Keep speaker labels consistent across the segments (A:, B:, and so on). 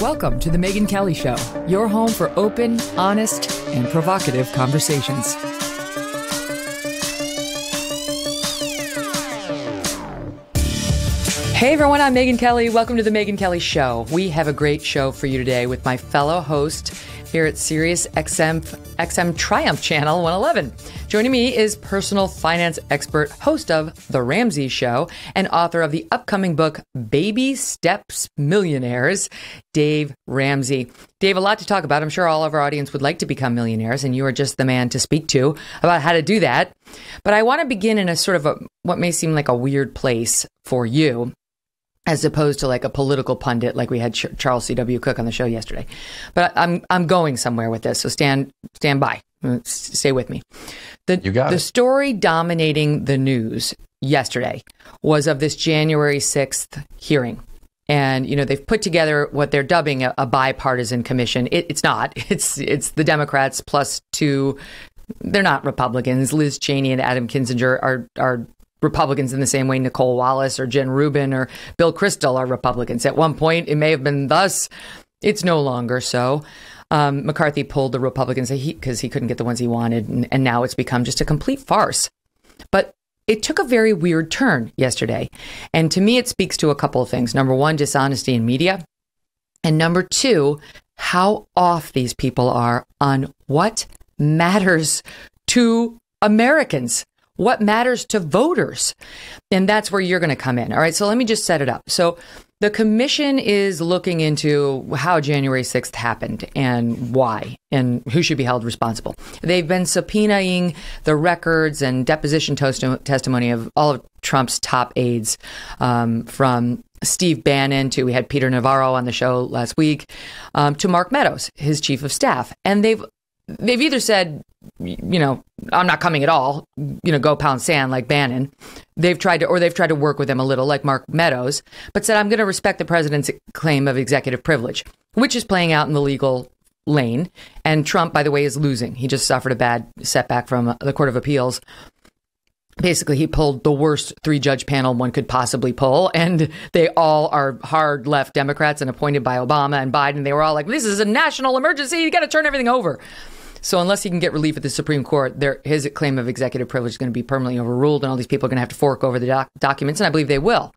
A: Welcome to the Megyn Kelly Show, your home for open, honest, and provocative conversations. Hey everyone, I'm Megyn Kelly. Welcome to the Megyn Kelly Show. We have a great show for you today with my fellow host here at Sirius XM Triumph Channel 111. Joining me is personal finance expert, host of The Ramsey Show, and author of the upcoming book, Baby Steps Millionaires, Dave Ramsey. Dave, a lot to talk about. I'm sure all of our audience would like to become millionaires, and you are just the man to speak to about how to do that. But I want to begin in a sort of what may seem like a weird place for you, as opposed to like a political pundit like we had Charles C.W. Cook on the show yesterday. But I'm going somewhere with this, so stand by. Stay with me. The story dominating the news yesterday was of this January 6th hearing. And, you know, they've put together what they're dubbing a bipartisan commission. It's not. It's the Democrats plus two. They're not Republicans. Liz Cheney and Adam Kinzinger are Republicans in the same way Nicole Wallace or Jen Rubin or Bill Kristol are Republicans. At one point, it may have been thus. It's no longer so. McCarthy pulled the Republicans because he couldn't get the ones he wanted, and now it's become just a complete farce. But it took a very weird turn yesterday. And to me, it speaks to a couple of things. Number one, dishonesty in media. And number two, how off these people are on what matters to Americans. What matters to voters? And that's where you're going to come in. All right. So let me just set it up. So the commission is looking into how January 6th happened and why and who should be held responsible. They've been subpoenaing the records and deposition testimony of all of Trump's top aides, from Steve Bannon to, we had Peter Navarro on the show last week, to Mark Meadows, his chief of staff. And they've either said, you know, I'm not coming at all, you know, go pound sand like Bannon. They've tried to work with him a little like Mark Meadows, but said, I'm going to respect the president's claim of executive privilege, which is playing out in the legal lane. And Trump, by the way, is losing. He just suffered a bad setback from the Court of Appeals. Basically, he pulled the worst 3-judge panel one could possibly pull, and they all are hard left Democrats and appointed by Obama and Biden. They were all like, this is a national emergency. You got to turn everything over. So unless he can get relief at the Supreme Court, his claim of executive privilege is going to be permanently overruled, and all these people are going to have to fork over the documents, and I believe they will.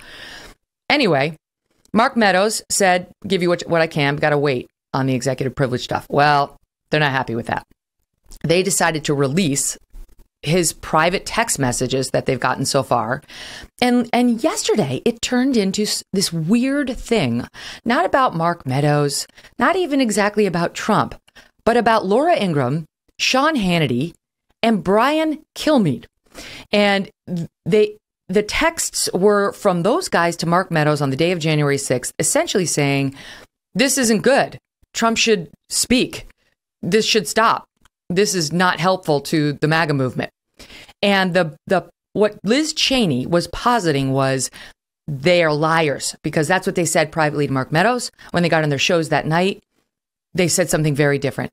A: Anyway, Mark Meadows said, give you what I can, but got to wait on the executive privilege stuff. Well, they're not happy with that. They decided to release his private text messages that they've gotten so far. And yesterday, it turned into this weird thing, not about Mark Meadows, not even exactly about Trump, but about Laura Ingraham, Sean Hannity, and Brian Kilmeade. And the texts were from those guys to Mark Meadows on the day of January 6th, essentially saying, this isn't good. Trump should speak. This should stop. This is not helpful to the MAGA movement. And what Liz Cheney was positing was they are liars, because that's what they said privately to Mark Meadows when they got on their shows that night. They said something very different.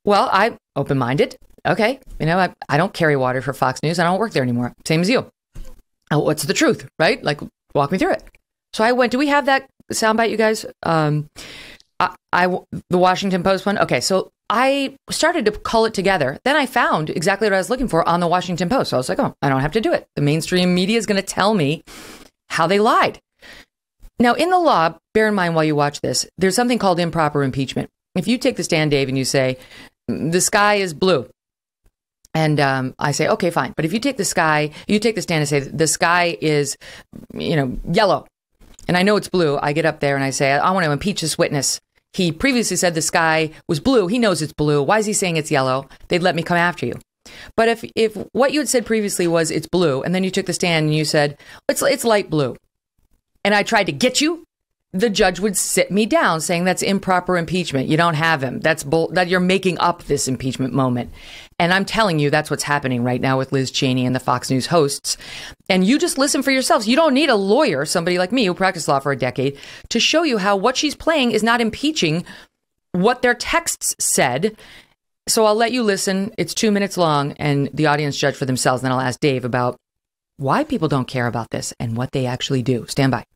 A: Well, I'm open-minded. Okay. You know, I don't carry water for Fox News. I don't work there anymore. Same as you. What's the truth, right? Like, walk me through it. So I went, do we have that soundbite, you guys? The Washington Post one. Okay. So I started to cull it together. Then I found exactly what I was looking for on the Washington Post. So I was like, oh, I don't have to do it. The mainstream media is going to tell me how they lied. Now, in the law, bear in mind while you watch this, there's something called improper impeachment. If you take the stand, Dave, and you say, the sky is blue, and I say, okay, fine. But if you take the stand and say, the sky is, you know, yellow, and I know it's blue, I get up there and I say, I want to impeach this witness. He previously said the sky was blue. He knows it's blue. Why is he saying it's yellow? They'd let me come after you. But if what you had said previously was it's blue, and then you took the stand and you said, it's light blue, and I tried to get you, the judge would sit me down saying that's improper impeachment. You don't have him. That you're making up this impeachment moment. And I'm telling you, that's what's happening right now with Liz Cheney and the Fox News hosts. And you just listen for yourselves. You don't need a lawyer, somebody like me who practiced law for a decade, to show you how what she's playing is not impeaching what their texts said. So I'll let you listen. It's 2 minutes long, and the audience judge for themselves. Then I'll ask Dave about why people don't care about this and what they actually do. Stand by.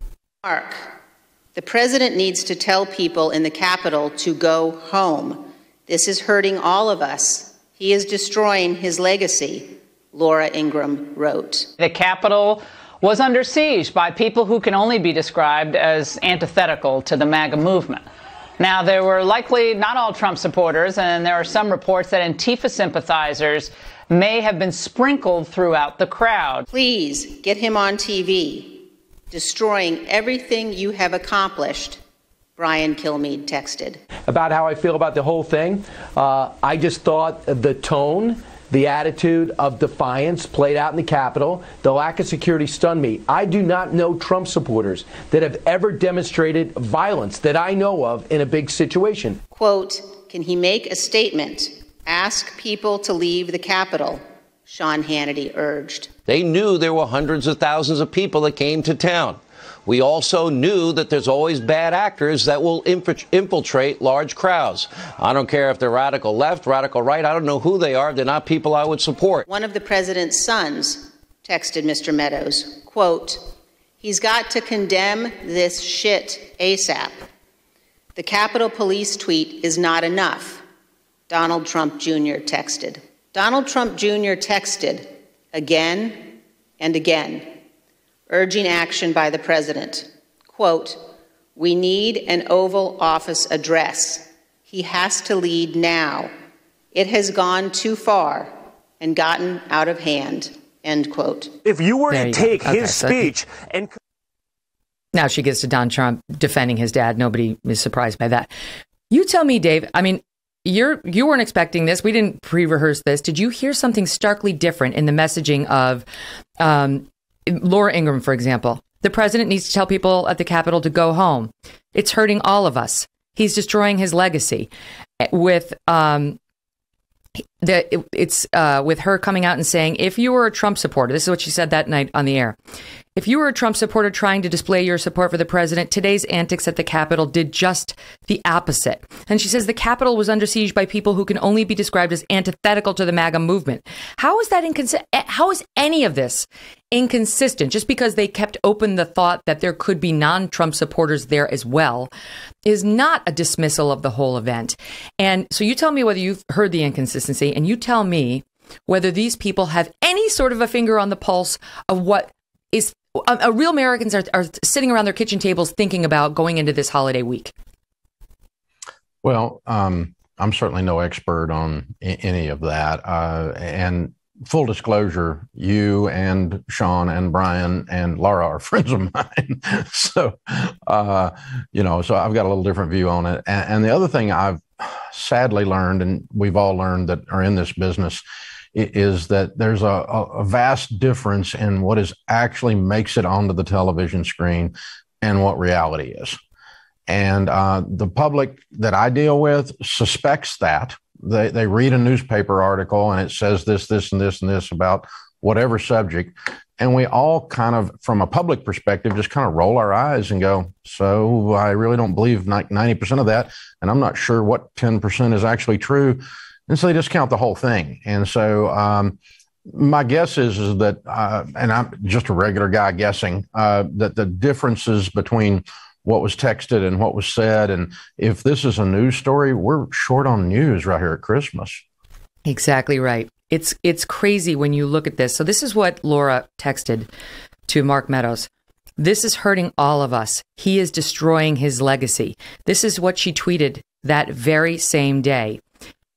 B: Mark, The president needs to tell people in the Capitol to go home. This is hurting all of us. He is destroying his legacy, Laura Ingraham wrote.
C: The Capitol was under siege by people who can only be described as antithetical to the MAGA movement. Now, there were likely not all Trump supporters, and there are some reports that Antifa sympathizers may have been sprinkled throughout the crowd.
B: Please get him on TV. Destroying everything you have accomplished, Brian Kilmeade texted.
D: About how I feel about the whole thing, I just thought the tone, the attitude of defiance played out in the Capitol. The lack of security stunned me. I do not know Trump supporters that have ever demonstrated violence that I know of in a big situation.
B: Quote, can he make a statement? Ask people to leave the Capitol, Sean Hannity urged.
E: They knew there were hundreds of thousands of people that came to town. We also knew that there's always bad actors that will infiltrate large crowds. I don't care if they're radical left, radical right. I don't know who they are. They're not people I would support.
B: One of the president's sons texted Mr. Meadows, quote, he's got to condemn this shit ASAP. The Capitol Police tweet is not enough, Donald Trump Jr. texted. Donald Trump Jr. texted again and again, urging action by the president. Quote, we need an Oval Office address. He has to lead now. It has gone too far and gotten out of hand, end quote.
F: If you were to take his speech and...
A: Now she gets to Don Trump defending his dad. Nobody is surprised by that. You tell me, Dave, I mean, you weren't expecting this. We didn't pre-rehearse this. Did you hear something starkly different in the messaging of Laura Ingraham, for example? The president needs to tell people at the Capitol to go home. It's hurting all of us. He's destroying his legacy. With with her coming out and saying, if you were a Trump supporter, this is what she said that night on the air. If you were a Trump supporter trying to display your support for the president, today's antics at the Capitol did just the opposite. And she says the Capitol was under siege by people who can only be described as antithetical to the MAGA movement. How is that inconsistent? How is any of this inconsistent? Just because they kept open the thought that there could be non-Trump supporters there as well is not a dismissal of the whole event. And so you tell me whether you've heard the inconsistency, and you tell me whether these people have any sort of a finger on the pulse of what is real Americans are sitting around their kitchen tables thinking about going into this holiday week.
G: Well, I'm certainly no expert on any of that. And full disclosure, you and Sean and Brian and Laura are friends of mine. So, so I've got a little different view on it. And the other thing I've sadly learned, and we've all learned that are in this business, is that there's a vast difference in what is actually makes it onto the television screen and what reality is. And the public that I deal with suspects that. They read a newspaper article and it says this, this, and this, and this about whatever subject. And we all kind of, from a public perspective, just kind of roll our eyes and go, so I really don't believe 90% of that. And I'm not sure what 10% is actually true. And so they discount the whole thing. And so my guess is that, and I'm just a regular guy guessing, that the differences between what was texted and what was said, and if this is a news story, we're short on news right here at Christmas.
A: Exactly right. It's crazy when you look at this. So this is what Laura texted to Mark Meadows. This is hurting all of us. He is destroying his legacy. This is what she tweeted that very same day.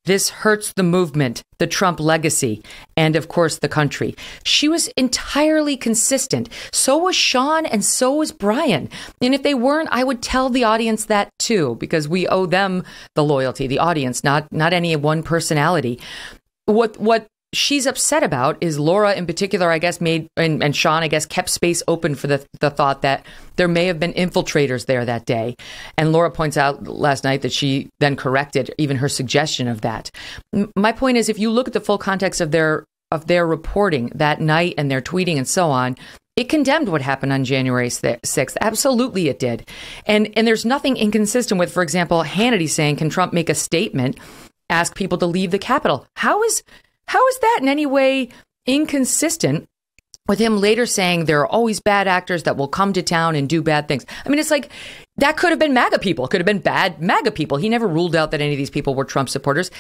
A: This hurts the movement, the Trump legacy, and of course, the country. She was entirely consistent. So was Sean and so was Brian. And if they weren't, I would tell the audience that too, because we owe them the loyalty, the audience, not any one personality. What she's upset about is Laura in particular, I guess, made, and Sean, I guess, kept space open for the thought that there may have been infiltrators there that day. And Laura points out last night that she then corrected even her suggestion of that. My point is, if you look at the full context of their reporting that night and their tweeting and so on, it condemned what happened on January 6th. Absolutely it did. And there's nothing inconsistent with, for example, Hannity saying, can Trump make a statement, ask people to leave the Capitol? How is that in any way inconsistent with him later saying there are always bad actors that will come to town and do bad things? I mean, it's like that could have been MAGA people, could have been bad MAGA people. He never ruled out that any of these people were Trump supporters.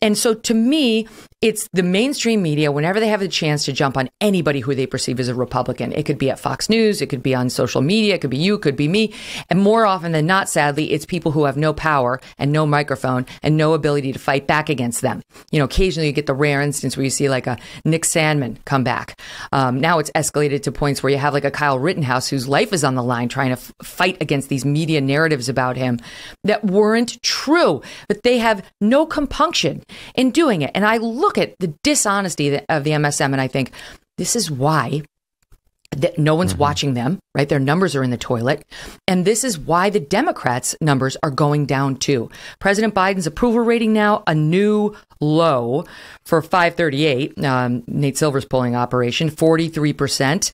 A: And so to me, it's the mainstream media, whenever they have the chance to jump on anybody who they perceive as a Republican. It could be at Fox News, it could be on social media, it could be you, it could be me. And more often than not, sadly, it's people who have no power and no microphone and no ability to fight back against them. You know, occasionally you get the rare instance where you see like a Nick Sandmann come back. Now it's escalated to points where you have like a Kyle Rittenhouse whose life is on the line trying to fight against these media narratives about him that weren't true, but they have no compunction in doing it. And I look at the dishonesty of the MSM and I think, this is why that no one's watching them, right? Their numbers are in the toilet. And this is why the Democrats' numbers are going down too. President Biden's approval rating now, a new low for 538. Nate Silver's polling operation, 43%.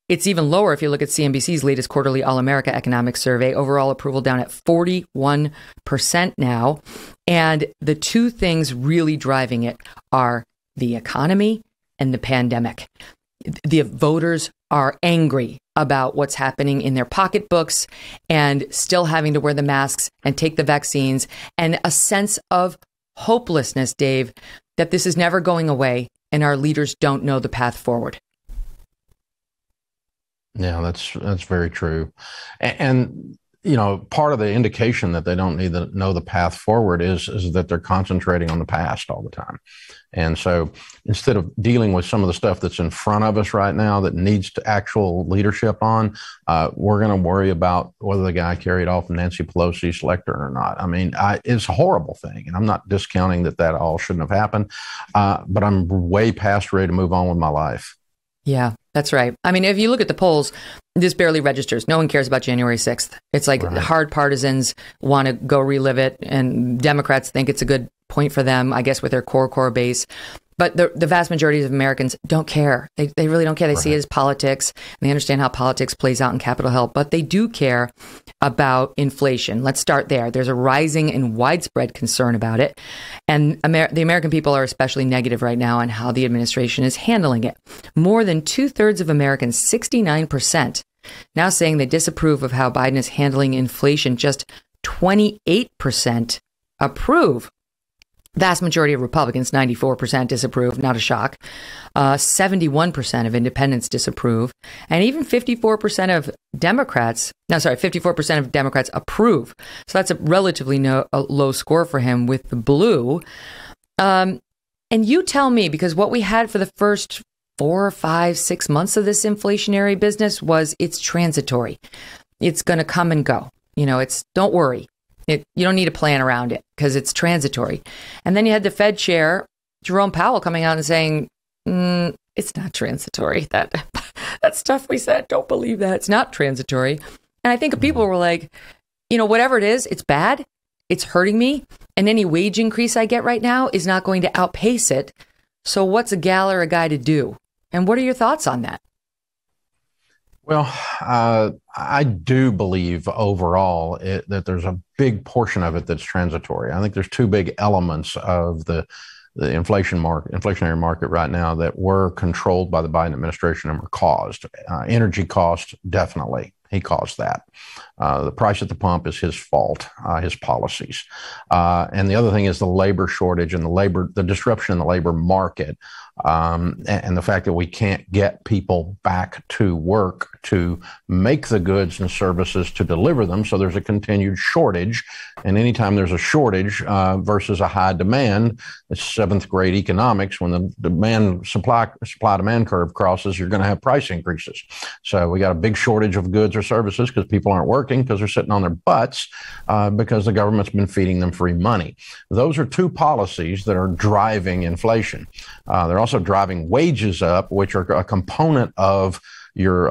A: It's even lower if you look at CNBC's latest quarterly All-America Economic Survey. Overall approval down at 41% now. And the two things really driving it are the economy and the pandemic. The voters are angry about what's happening in their pocketbooks and still having to wear the masks and take the vaccines, and a sense of hopelessness, Dave, that this is never going away and our leaders don't know the path forward.
G: Yeah, that's very true. And you know, part of the indication that they don't need to know the path forward is that they're concentrating on the past all the time. And so instead of dealing with some of the stuff that's in front of us right now that needs to actual leadership on, we're going to worry about whether the guy carried off Nancy Pelosi's lectern or not. I mean, it's a horrible thing. And I'm not discounting that all shouldn't have happened. But I'm way past ready to move on with my life.
A: Yeah, that's right. I mean, if you look at the polls, this barely registers. No one cares about January 6th. It's like hard partisans want to go relive it, and Democrats think it's a good point for them, I guess, with their core base. But the vast majority of Americans don't care. They really don't care. They see it as politics, and they understand how politics plays out in Capitol Hill. But they do care about inflation. Let's start there. There's a rising and widespread concern about it. And the American people are especially negative right now on how the administration is handling it. More than 2/3 of Americans, 69%, now saying they disapprove of how Biden is handling inflation. Just 28% approve. Vast majority of Republicans, 94%, disapprove. Not a shock. 71% of independents disapprove. And even 54% of Democrats, 54% of Democrats approve. So that's a relatively low score for him with the blue. And you tell me, because what we had for the first 4, 5, 6 months of this inflationary business was it's transitory. It's going to come and go. You know, don't worry. You don't need to plan around it because it's transitory. And then you had the Fed chair, Jerome Powell, coming out and saying, it's not transitory. That stuff we said, don't believe that. It's not transitory. And I think people were like, you know, whatever it is, it's bad. It's hurting me. And any wage increase I get right now is not going to outpace it. So what's a gal or a guy to do? And what are your thoughts on that?
G: Well, I do believe overall that there's a big portion of it that's transitory. I think there's two big elements of the inflationary market right now that were controlled by the Biden administration and were caused. Energy cost, definitely. He caused that. The price at the pump is his fault, his policies. And the other thing is the labor shortage and the disruption in the labor market. And the fact that we can't get people back to work to make the goods and services to deliver them. So there's a continued shortage. And anytime there's a shortage versus a high demand, it's seventh grade economics. When the supply demand curve crosses, you're going to have price increases. So we got a big shortage of goods or services because people aren't working because they're sitting on their butts because the government's been feeding them free money. Those are two policies that are driving inflation. They're also driving wages up, which are a component of your,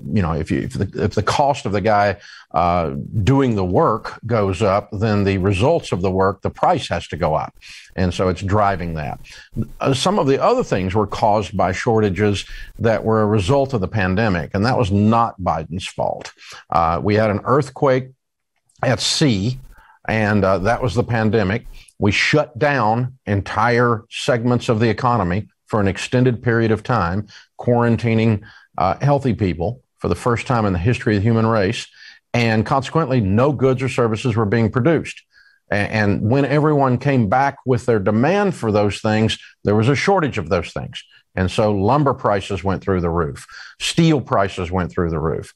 G: if the cost of the guy doing the work goes up, then the results of the work, the price has to go up. And so it's driving that. Some of the other things were caused by shortages that were a result of the pandemic, and that was not Biden's fault. We had an earthquake at sea, and that was the pandemic. We shut down entire segments of the economy for an extended period of time, quarantining healthy people for the first time in the history of the human race. And consequently, no goods or services were being produced. And when everyone came back with their demand for those things, there was a shortage of those things. And so lumber prices went through the roof. Steel prices went through the roof.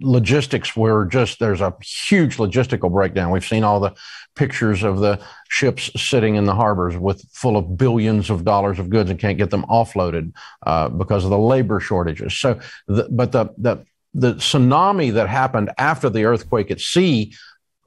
G: Logistics were there's a huge logistical breakdown. We've seen all the pictures of the ships sitting in the harbors full of billions of dollars of goods and can't get them offloaded because of the labor shortages. So, the tsunami that happened after the earthquake at sea,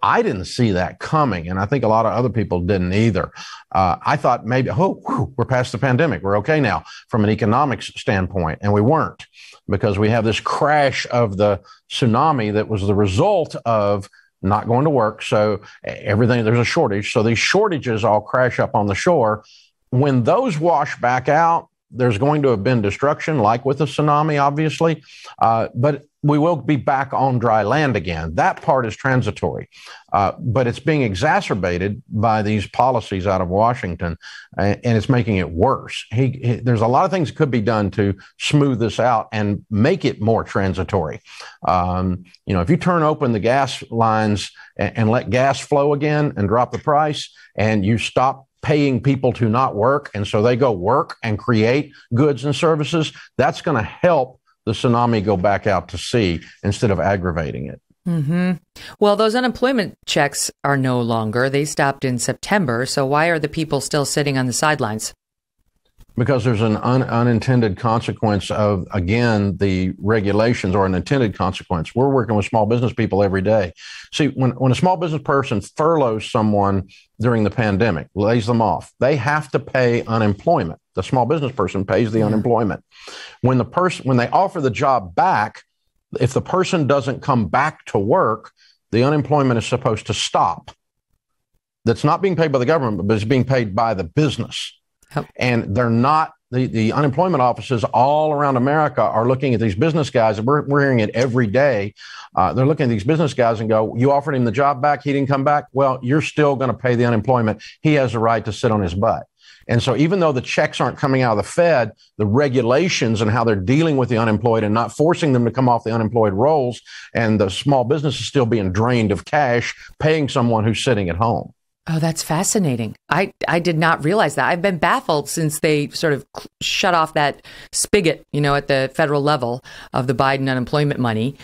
G: I didn't see that coming, and I think a lot of other people didn't either. I thought maybe, we're past the pandemic. We're okay now from an economics standpoint, and we weren't, because we have this crash of the tsunami that was the result of not going to work. So there's a shortage. So these shortages all crash up on the shore. When those wash back out, there's going to have been destruction, like with the tsunami, obviously, but we will be back on dry land again. That part is transitory, but it's being exacerbated by these policies out of Washington, and it's making it worse. There's a lot of things that could be done to smooth this out and make it more transitory. If you turn open the gas lines and let gas flow again and drop the price, and you stop paying people to not work, and so they go work and create goods and services, that's going to help the tsunami go back out to sea instead of aggravating it.
A: Mm-hmm. Well, those unemployment checks are no longer. They stopped in September. So why are the people still sitting on the sidelines?
G: Because there's an unintended consequence of, again, the regulations, or an intended consequence. We're working with small business people every day. See, when a small business person furloughs someone during the pandemic, lays them off, they have to pay unemployment. The small business person pays the unemployment. When they offer the job back, if the person doesn't come back to work, the unemployment is supposed to stop. That's not being paid by the government, but it's being paid by the business. And they're not, the unemployment offices all around America are looking at these business guys, and we're hearing it every day. They're looking at these business guys and go, you offered him the job back, he didn't come back. Well, you're still going to pay the unemployment. He has a right to sit on his butt. And so even though the checks aren't coming out of the Fed, the regulations and how they're dealing with the unemployed and not forcing them to come off the unemployed rolls, and the small business is still being drained of cash, paying someone who's sitting at home.
A: Oh, that's fascinating. I did not realize that. I've been baffled since they sort of shut off that spigot, at the federal level of the Biden unemployment money,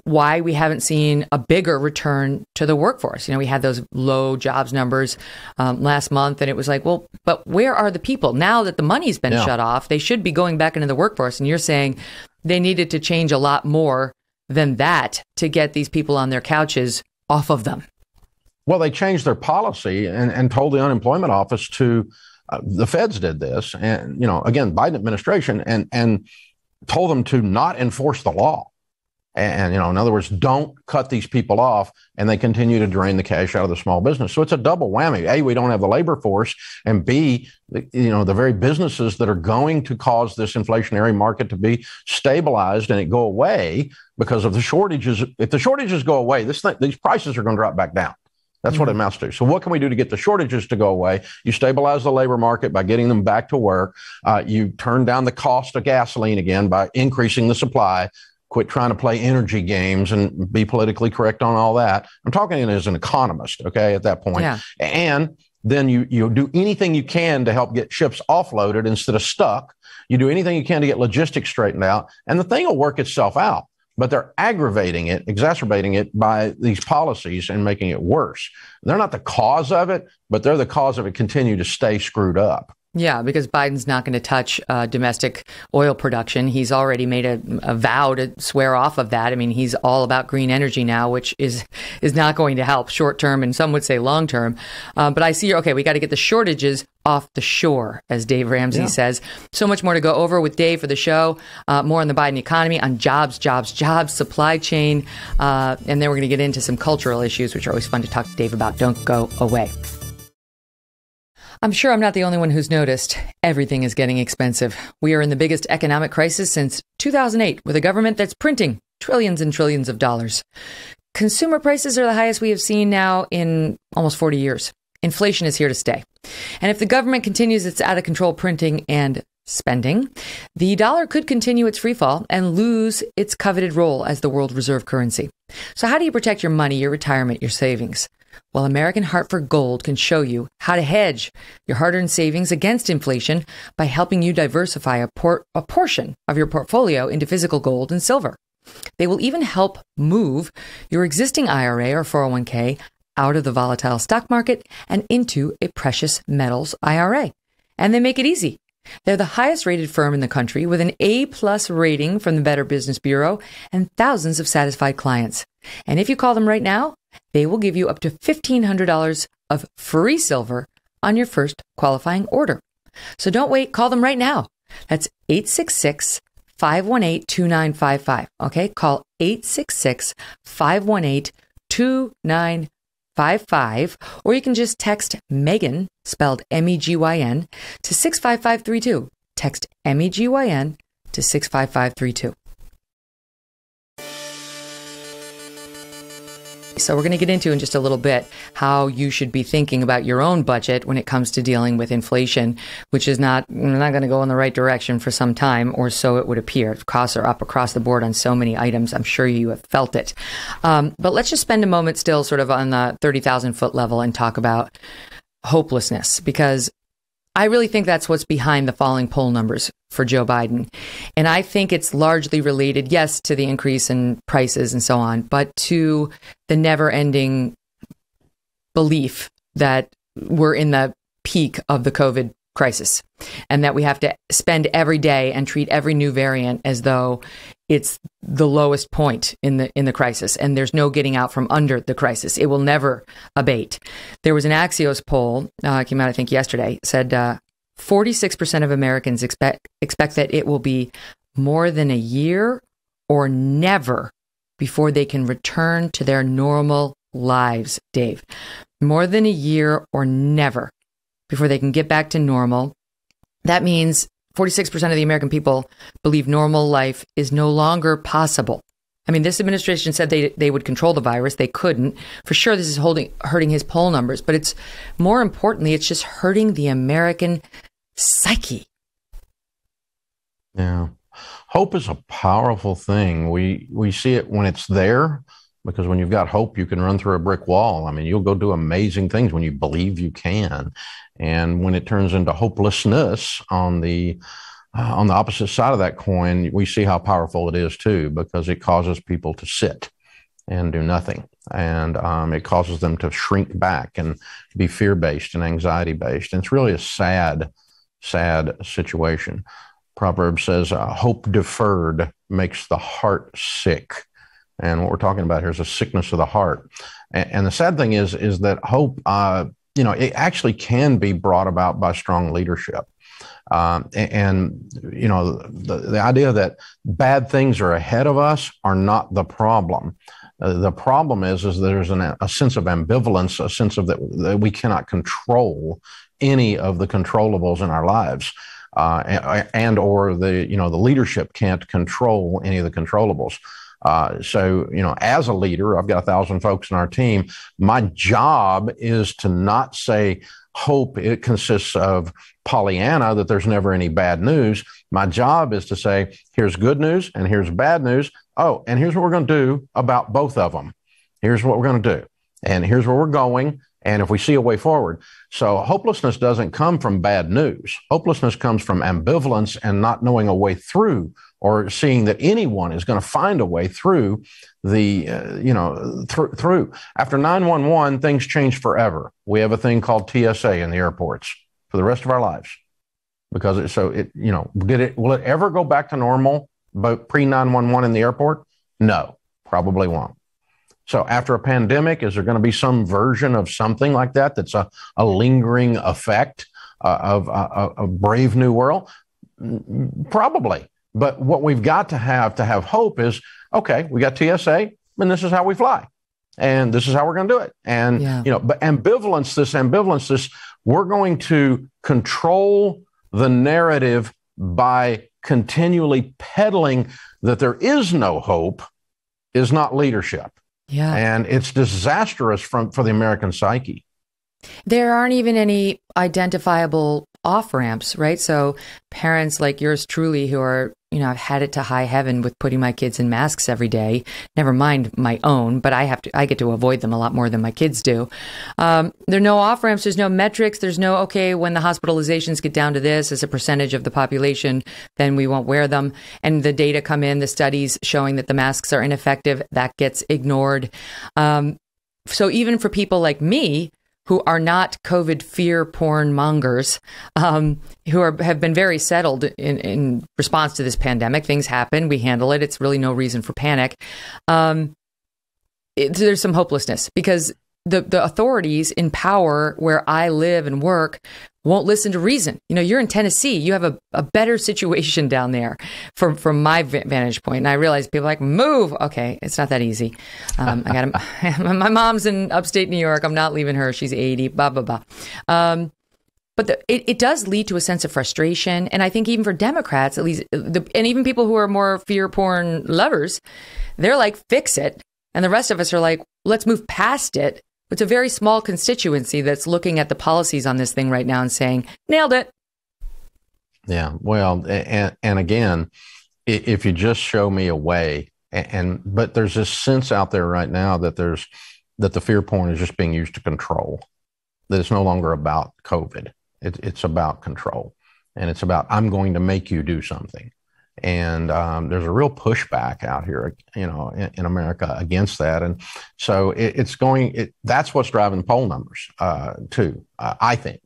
A: why we haven't seen a bigger return to the workforce. We had those low jobs numbers last month, and it was like, well, but where are the people? Now that the money's been shut off, they should be going back into the workforce. And you're saying they needed to change a lot more than that to get these people on their couches off of them.
G: Well, they changed their policy and told the unemployment office to, the feds did this, and, again, Biden administration, and told them to not enforce the law. And, in other words, don't cut these people off, and they continue to drain the cash out of the small business. So it's a double whammy. A, we don't have the labor force, and B, the very businesses that are going to cause this inflationary market to be stabilized and it go away because of the shortages. If the shortages go away, these prices are going to drop back down. That's what it amounts to. So what can we do to get the shortages to go away? You stabilize the labor market by getting them back to work. You turn down the cost of gasoline again by increasing the supply. Quit trying to play energy games and be politically correct on all that. I'm talking as an economist, okay, at that point. Yeah. And then you do anything you can to help get ships offloaded instead of stuck. You do anything you can to get logistics straightened out, and the thing will work itself out. But they're aggravating it, exacerbating it by these policies and making it worse. They're not the cause of it, but they're the cause of it continue to stay screwed up.
A: Yeah, because Biden's not going to touch domestic oil production. He's already made a vow to swear off of that. I mean, he's all about green energy now, which is not going to help short term, and some would say long term. But I see, we got to get the shortages off the shore, as Dave Ramsey says. So much more to go over with Dave for the show. More on the Biden economy, on jobs, supply chain. And then we're going to get into some cultural issues, which are always fun to talk to Dave about. Don't go away. I'm sure I'm not the only one who's noticed. Everything is getting expensive. We are in the biggest economic crisis since 2008, with a government that's printing trillions and trillions of dollars. Consumer prices are the highest we have seen now in almost 40 years. Inflation is here to stay. And if the government continues its out-of-control printing and spending, the dollar could continue its free fall and lose its coveted role as the world reserve currency. So how do you protect your money, your retirement, your savings? Well, American Hartford Gold can show you how to hedge your hard-earned savings against inflation by helping you diversify a portion of your portfolio into physical gold and silver. They will even help move your existing IRA or 401k out of the volatile stock market and into a precious metals IRA. And they make it easy. They're the highest rated firm in the country with an A+ rating from the Better Business Bureau and thousands of satisfied clients. And if you call them right now, they will give you up to $1,500 of free silver on your first qualifying order. So don't wait. Call them right now. That's 866-518-2955. Okay, call 866-518-2955. Or you can just text Megyn, spelled Megyn, to 65532. Text Megyn to 65532. So we're going to get into in just a little bit how you should be thinking about your own budget when it comes to dealing with inflation, which is not going to go in the right direction for some time, or so it would appear. Costs are up across the board on so many items. I'm sure you have felt it. But let's just spend a moment still sort of on the 30,000 foot level and talk about hopelessness, because I really think that's what's behind the falling poll numbers for Joe Biden. And I think it's largely related, yes, to the increase in prices and so on, but to the never-ending belief that we're in the peak of the COVID crisis and that we have to spend every day and treat every new variant as though it's the lowest point in the crisis, and there's no getting out from under the crisis. It will never abate. There was an Axios poll, came out I think yesterday, said 46% of Americans expect that it will be more than a year or never before they can return to their normal lives, Dave. More than a year or never before they can get back to normal. That means 46% of the American people believe normal life is no longer possible. I mean, this administration said they would control the virus. They couldn't. For sure, this is hurting his poll numbers, but it's more importantly, it's just hurting the American psyche.
G: Yeah. Hope is a powerful thing. We see it when it's there, because when you've got hope, you can run through a brick wall. I mean, you'll go do amazing things when you believe you can. And when it turns into hopelessness on the opposite side of that coin, we see how powerful it is too, because it causes people to sit and do nothing. And it causes them to shrink back and be fear-based and anxiety-based. And it's really a sad situation. Proverb says, hope deferred makes the heart sick. And what we're talking about here is a sickness of the heart. And the sad thing is that hope, it actually can be brought about by strong leadership. The idea that bad things are ahead of us are not the problem. The problem is there's a sense of ambivalence, a sense of that we cannot control any of the controllables in our lives, or the leadership can't control any of the controllables. So, as a leader, I've got 1,000 folks in our team. My job is to not say hope it consists of Pollyanna, that there's never any bad news. My job is to say, here's good news and here's bad news. Oh, and here's what we're going to do about both of them. Here's what we're going to do. And here's where we're going. And if we see a way forward. So hopelessness doesn't come from bad news. Hopelessness comes from ambivalence and not knowing a way through, or seeing that anyone is going to find a way through through. After 911, things change forever. We have a thing called TSA in the airports for the rest of our lives, because will it ever go back to normal, but pre-911 in the airport? No, probably won't. So after a pandemic, is there going to be some version of something like that that's a lingering effect of a brave new world? Probably. But what we've got to have hope is, okay, we got TSA, and this is how we fly. And this is how we're going to do it. And, but ambivalence, we're going to control the narrative by continually peddling that there is no hope is not leadership.
A: Yeah.
G: And it's disastrous for the American psyche.
A: There aren't even any identifiable off ramps, right? So parents like yours truly who are, I've had it to high heaven with putting my kids in masks every day, never mind my own, but I get to avoid them a lot more than my kids do. There are no off ramps. There's no metrics. There's no, okay, when the hospitalizations get down to this as a percentage of the population, then we won't wear them. And the data come in, the studies showing that the masks are ineffective, that gets ignored. So even for people like me, who are not COVID fear porn mongers, who have been very settled in response to this pandemic. Things happen, we handle it. It's really no reason for panic. There's some hopelessness because the authorities in power where I live and work won't listen to reason. You're in Tennessee. You have a better situation down there from my vantage point. And I realize people are like, move. Okay, it's not that easy. My mom's in upstate New York. I'm not leaving her. She's 80, blah, blah, blah. But it does lead to a sense of frustration. And I think even for Democrats, at least, and even people who are more fear porn lovers, they're like, fix it. And the rest of us are like, let's move past it. It's a very small constituency that's looking at the policies on this thing right now and saying, nailed it.
G: Yeah, well, and again, if you just show me a way, but there's this sense out there right now that the fear porn is just being used to control, that it's no longer about COVID. It's about control, and it's about, I'm going to make you do something. And there's a real pushback out here, in America against that. And so that's what's driving the poll numbers, too, I think,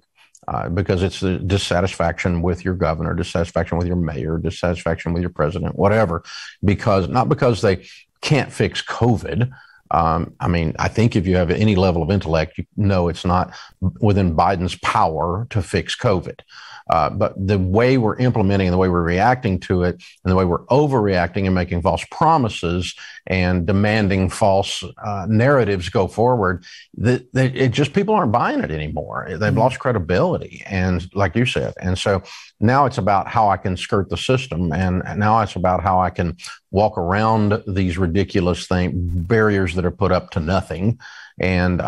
G: because it's the dissatisfaction with your governor, dissatisfaction with your mayor, dissatisfaction with your president, whatever, not because they can't fix COVID. I think if you have any level of intellect, you know it's not within Biden's power to fix COVID. But the way we're implementing and the way we're reacting to it and the way we're overreacting and making false promises and demanding false narratives go forward, people aren't buying it anymore. They've lost credibility. And like you said, and so now it's about how I can skirt the system. And now it's about how I can walk around these ridiculous barriers that are put up to nothing. And,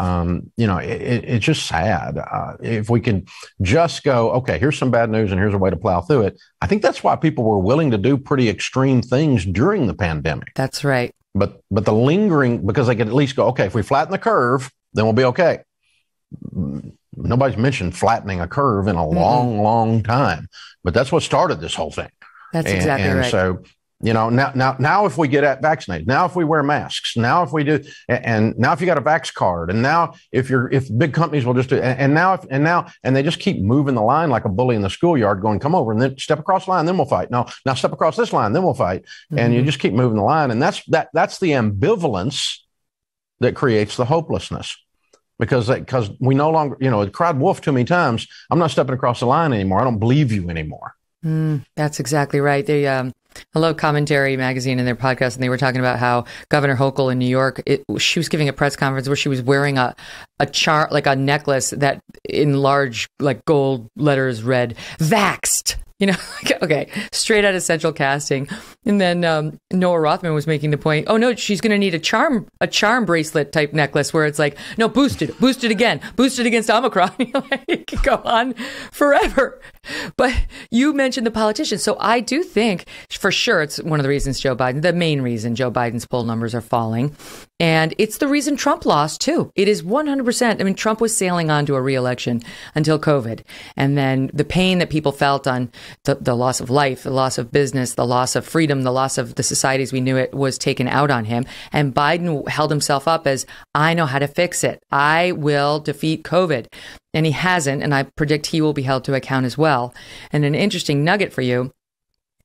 G: it's just sad. If we can just go, okay, here's some bad news and here's a way to plow through it. I think that's why people were willing to do pretty extreme things during the pandemic.
A: That's right.
G: But the lingering, because they could at least go, okay, if we flatten the curve, then we'll be okay. Nobody's mentioned flattening a curve in a long, long time. But that's what started this whole thing.
A: That's exactly right.
G: And so, now if we get vaccinated, now if we wear masks, now if we do, and now if you got a Vax card, and now if big companies will just do, and they just keep moving the line like a bully in the schoolyard, going, come over and then step across the line, then we'll fight. Now step across this line, then we'll fight. Mm-hmm. And you just keep moving the line, and that's the ambivalence that creates the hopelessness. Because we no longer, it cried wolf too many times. I'm not stepping across the line anymore. I don't believe you anymore.
A: That's exactly right. Hello Commentary magazine in their podcast, and they were talking about how Governor Hochul in New York, she was giving a press conference where she was wearing a necklace that in large gold letters read "Vaxxed." Okay, straight out of Central Casting. And then Noah Rothman was making the point, oh no, she's going to need a charm bracelet type necklace where it's like, no, boosted again, boosted against Omicron. It can go on forever. But you mentioned the politicians. So I do think for sure it's one of the reasons the main reason Joe Biden's poll numbers are falling. And it's the reason Trump lost, too. It is 100%. Trump was sailing on to a re-election until COVID. And then the pain that people felt on the loss of life, the loss of business, the loss of freedom, the loss of the societies we knew it was taken out on him. And Biden held himself up as, I know how to fix it. I will defeat COVID. And he hasn't. And I predict he will be held to account as well. And an interesting nugget for you.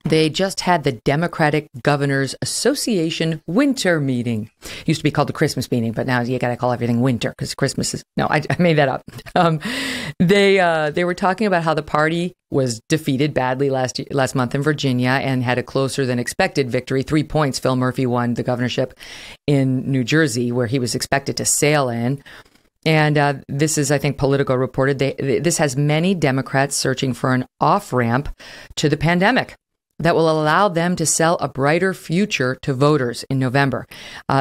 A: They just had the Democratic Governors Association winter meeting. Used to be called the Christmas meeting, but now you got to call everything winter because Christmas is... No, I made that up. They were talking about how the party was defeated badly last month in Virginia and had a closer than expected victory. 3 points. Phil Murphy won the governorship in New Jersey, where he was expected to sail in. And this is, I think, Politico reported. This has many Democrats searching for an off-ramp to the pandemic that will allow them to sell a brighter future to voters in November.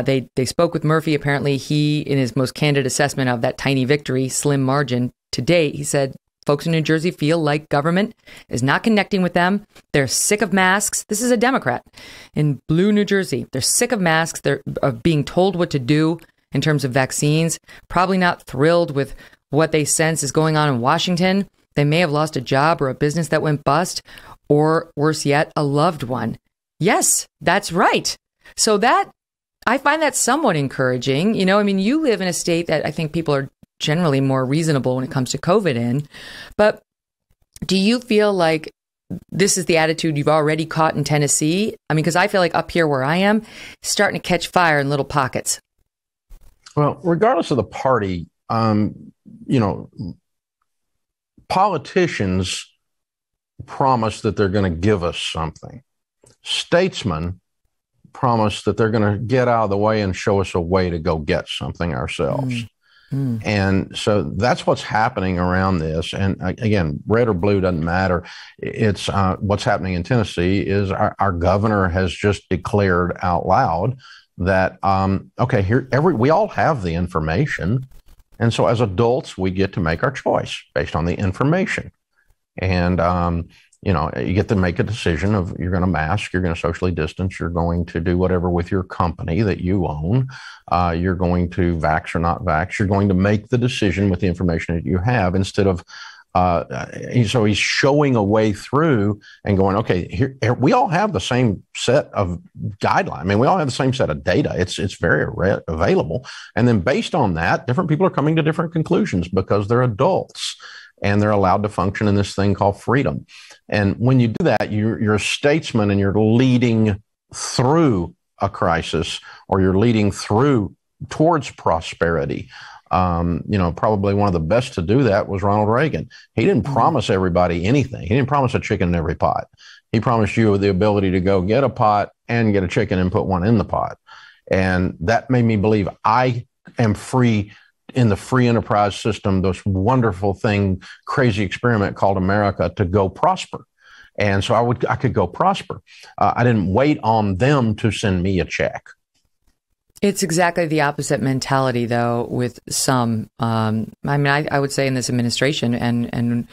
A: They spoke with Murphy. Apparently, he, in his most candid assessment of that tiny victory, slim margin to date, he said Folks in New Jersey feel like government is not connecting with them. They're sick of masks. This is a Democrat in blue New Jersey. They're sick of masks. They're being told what to do in terms of vaccines. Probably not thrilled with what they sense is going on in Washington. They may have lost a job or a business that went bust, or worse yet, a loved one. Yes, that's right. So that, I find that somewhat encouraging. You know, I mean, you live in a state that I think people are generally more reasonable when it comes to COVID in. But do you feel like this is the attitude you've already caught in Tennessee? I mean, because I feel like up here where I am, it's starting to catch fire in little pockets.
G: Well, regardless of the party, you know, politicians promise that they're going to give us something. Statesmen promise that they're going to get out of the way and show us a way to go get something ourselves. And so that's what's happening around this. And again, red or blue doesn't matter. It's what's happening in Tennessee is our governor has just declared out loud that, okay, we all have the information. And so as adults, we get to make our choice based on the information. And, you know, you get to make a decision of you're going to mask, you're going to socially distance, you're going to do whatever with your company that you own, you're going to vax or not vax, you're going to make the decision with the information that you have instead of, so he's showing a way through and going, okay, here we all have the same set of guidelines. I mean, we all have the same set of data. It's very available. And then based on that, different people are coming to different conclusions because they're adults and they're allowed to function in this thing called freedom. And when you do that, you're a statesman and you're leading through a crisis, or you're leading towards prosperity. You know, probably one of the best to do that was Ronald Reagan. He didn't promise everybody anything. He didn't promise a chicken in every pot. He promised you the ability to go get a pot and get a chicken and put one in the pot. And that made me believe I am free in the free enterprise system, this wonderful thing, crazy experiment called America, to go prosper. And so I could go prosper. I didn't wait on them to send me a check.
A: It's exactly the opposite mentality, though, with some. I mean, I would say in this administration and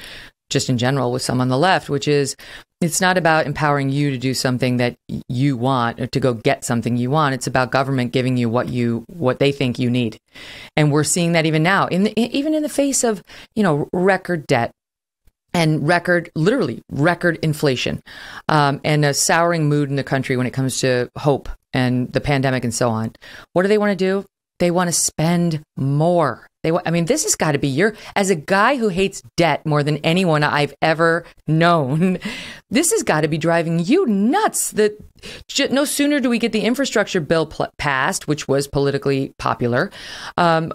A: just in general with some on the left, which is it's not about empowering you to do something that you want or to go get something you want. It's about government giving you what they think you need. And we're seeing that even now, even in the face of, you know, record debt and literally record inflation, and a souring mood in the country when it comes to hope and the pandemic and so on. What do they want to do? They want to spend more. I mean, this has got to be as a guy who hates debt more than anyone I've ever known, this has got to be driving you nuts. That no sooner do we get the infrastructure bill passed, which was politically popular, $2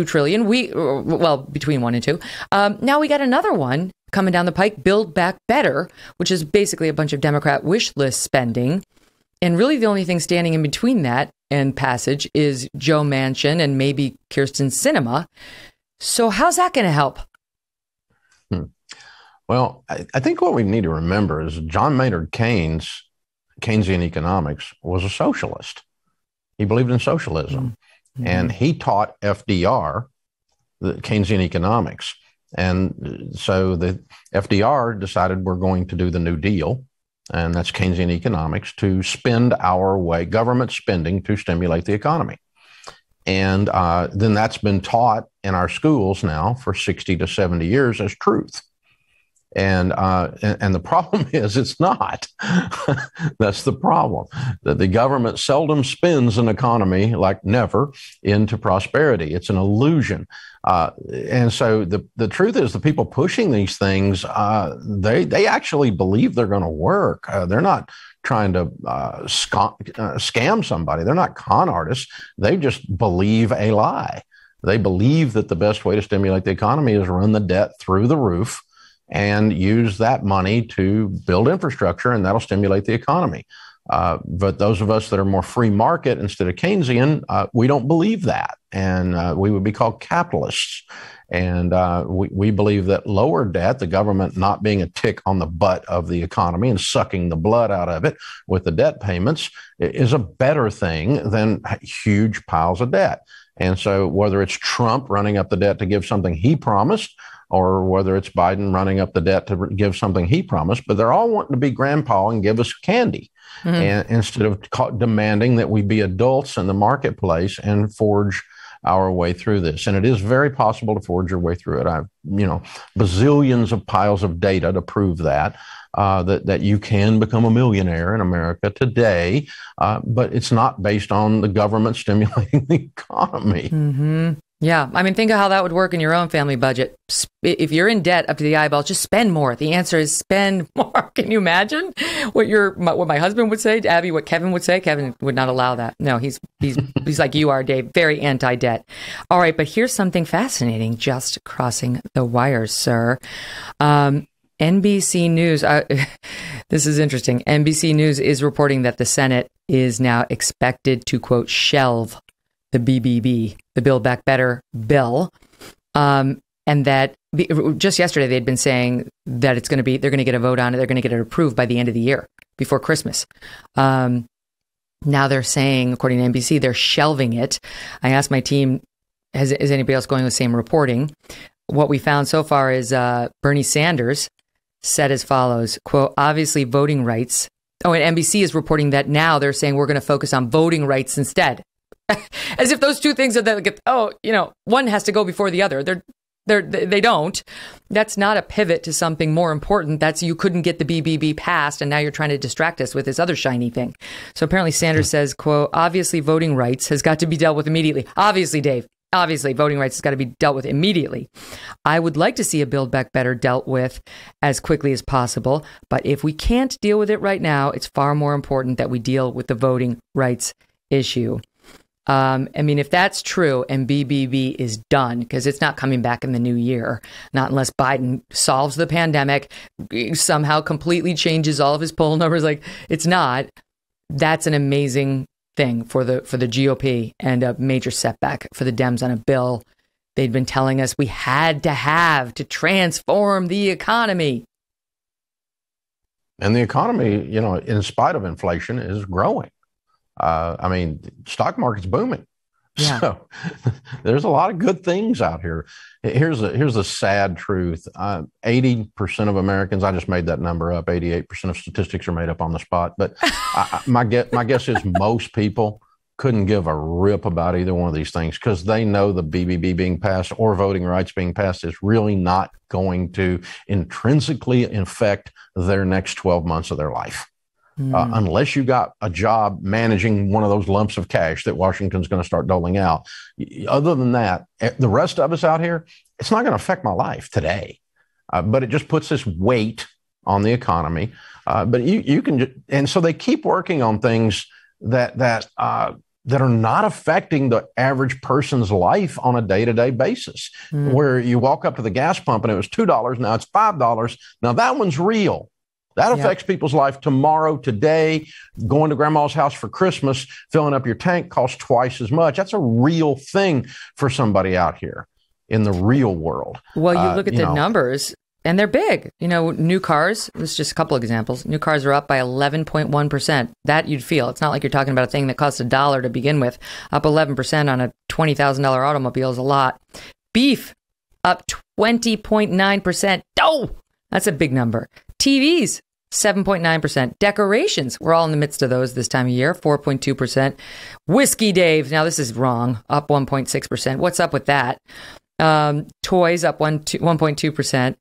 A: trillion. Between 1 and 2. Now we got another one coming down the pike, Build Back Better, which is basically a bunch of Democrat wish list spending. And really the only thing standing in between that and passage is Joe Manchin and maybe Kyrsten Sinema. So how's that going to help?
G: Well, I think what we need to remember is John Maynard Keynes, Keynesian economics, was a socialist. He believed in socialism. And he taught FDR the Keynesian economics. And so the FDR decided we're going to do the New Deal. And that's Keynesian economics, to spend our way, government spending to stimulate the economy. And then that's been taught in our schools now for 60 to 70 years as truth. And the problem is it's not. That's the problem. That the government seldom spins an economy, like never, into prosperity. It's an illusion. And so the truth is the people pushing these things, they actually believe they're going to work. They're not trying to scam somebody. They're not con artists. They just believe a lie. They believe that the best way to stimulate the economy is run the debt through the roof and use that money to build infrastructure, and that'll stimulate the economy. But those of us that are more free market instead of Keynesian, we don't believe that. And we would be called capitalists. And we believe that lower debt, the government not being a tick on the butt of the economy and sucking the blood out of it with the debt payments, is a better thing than huge piles of debt. And so whether it's Trump running up the debt to give something he promised, or whether it's Biden running up the debt to give something he promised, but they're all wanting to be grandpa and give us candy. And instead of demanding that we be adults in the marketplace and forge our way through this. And it is very possible to forge your way through it. I've, bazillions of piles of data to prove that you can become a millionaire in America today, but it's not based on the government stimulating the economy.
A: Mm-hmm. Yeah. I mean, think of how that would work in your own family budget. If you're in debt up to the eyeballs, just spend more. The answer is spend more. Can you imagine what my husband would say, Abby, what Kevin would say? Kevin would not allow that. No, he's like you are, Dave, very anti-debt. All right. But here's something fascinating just crossing the wires, sir. NBC News, this is interesting. NBC News is reporting that the Senate is now expected to, quote, shelve the BBB, the Build Back Better bill. And that just yesterday they'd been saying that they're going to get a vote on it. They're going to get it approved by the end of the year, before Christmas. Now they're saying, according to NBC, they're shelving it. I asked my team, is anybody else going with the same reporting? What we found so far is Bernie Sanders said as follows, quote, obviously voting rights. Oh, and NBC is reporting that now they're saying we're going to focus on voting rights instead. As if those two things are one has to go before the other. They don't. That's not a pivot to something more important. That's you couldn't get the BBB passed, and now you're trying to distract us with this other shiny thing. So apparently Sanders says, quote, obviously voting rights has got to be dealt with immediately. Obviously, Dave. Obviously, voting rights has got to be dealt with immediately. I would like to see a Build Back Better dealt with as quickly as possible. But if we can't deal with it right now, it's far more important that we deal with the voting rights issue. If that's true and BBB is done, because it's not coming back in the new year, not unless Biden solves the pandemic, somehow completely changes all of his poll numbers. Like, it's not. That's an amazing thing for the GOP and a major setback for the Dems on a bill they'd been telling us we had to have to transform the economy.
G: And the economy, in spite of inflation, is growing. Stock market's booming. Yeah. So there's a lot of good things out here. Here's the sad truth. 80% of Americans, I just made that number up, 88% of statistics are made up on the spot. But my guess is most people couldn't give a rip about either one of these things because they know the BBB being passed or voting rights being passed is really not going to intrinsically affect their next 12 months of their life. Unless you got a job managing one of those lumps of cash that Washington's going to start doling out. Other than that, the rest of us out here, it's not going to affect my life today. But it just puts this weight on the economy. But you can, and so they keep working on things that are not affecting the average person's life on a day-to-day basis. Where you walk up to the gas pump and it was $2, now it's $5. Now that one's real. That affects people's life tomorrow, today. Going to grandma's house for Christmas, filling up your tank costs twice as much. That's a real thing for somebody out here in the real world.
A: Well, you look at the numbers, and they're big. New cars, this is just a couple of examples. New cars are up by 11.1%. That you'd feel. It's not like you're talking about a thing that costs $1 to begin with. Up 11% on a $20,000 automobile is a lot. Beef, up 20.9%. Oh, that's a big number. TVs, 7.9%. Decorations, we're all in the midst of those this time of year, 4.2%. Whiskey, Dave, now this is wrong, up 1.6%. What's up with that? Toys up 1.2%.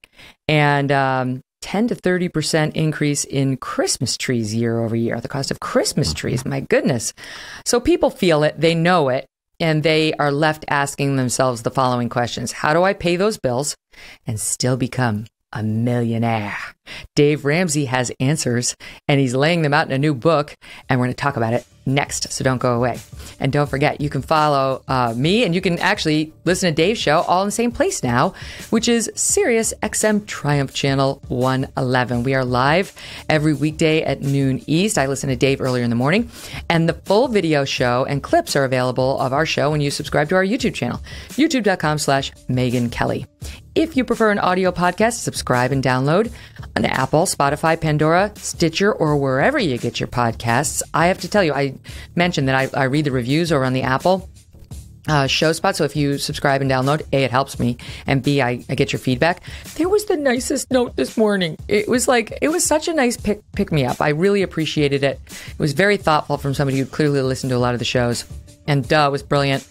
A: And 10 to 30% increase in Christmas trees year over year. The cost of Christmas trees, my goodness. So people feel it, they know it, and they are left asking themselves the following questions. How do I pay those bills and still become a millionaire? Dave Ramsey has answers, and he's laying them out in a new book, and we're going to talk about it next, so don't go away. And don't forget, you can follow me, and you can actually listen to Dave's show all in the same place now, which is Sirius XM Triumph Channel 111. We are live every weekday at noon East. I listen to Dave earlier in the morning, and the full video show and clips are available of our show when you subscribe to our YouTube channel, youtube.com/Megyn Kelly. If you prefer an audio podcast, subscribe and download on Apple, Spotify, Pandora, Stitcher, or wherever you get your podcasts. I have to tell you, I mentioned that I read the reviews over on the Apple. show spot. So if you subscribe and download, A, it helps me, and B, I get your feedback. There was the nicest note this morning. It was such a nice pick me up. I really appreciated it. It was very thoughtful from somebody who clearly listened to a lot of the shows. And it was brilliant.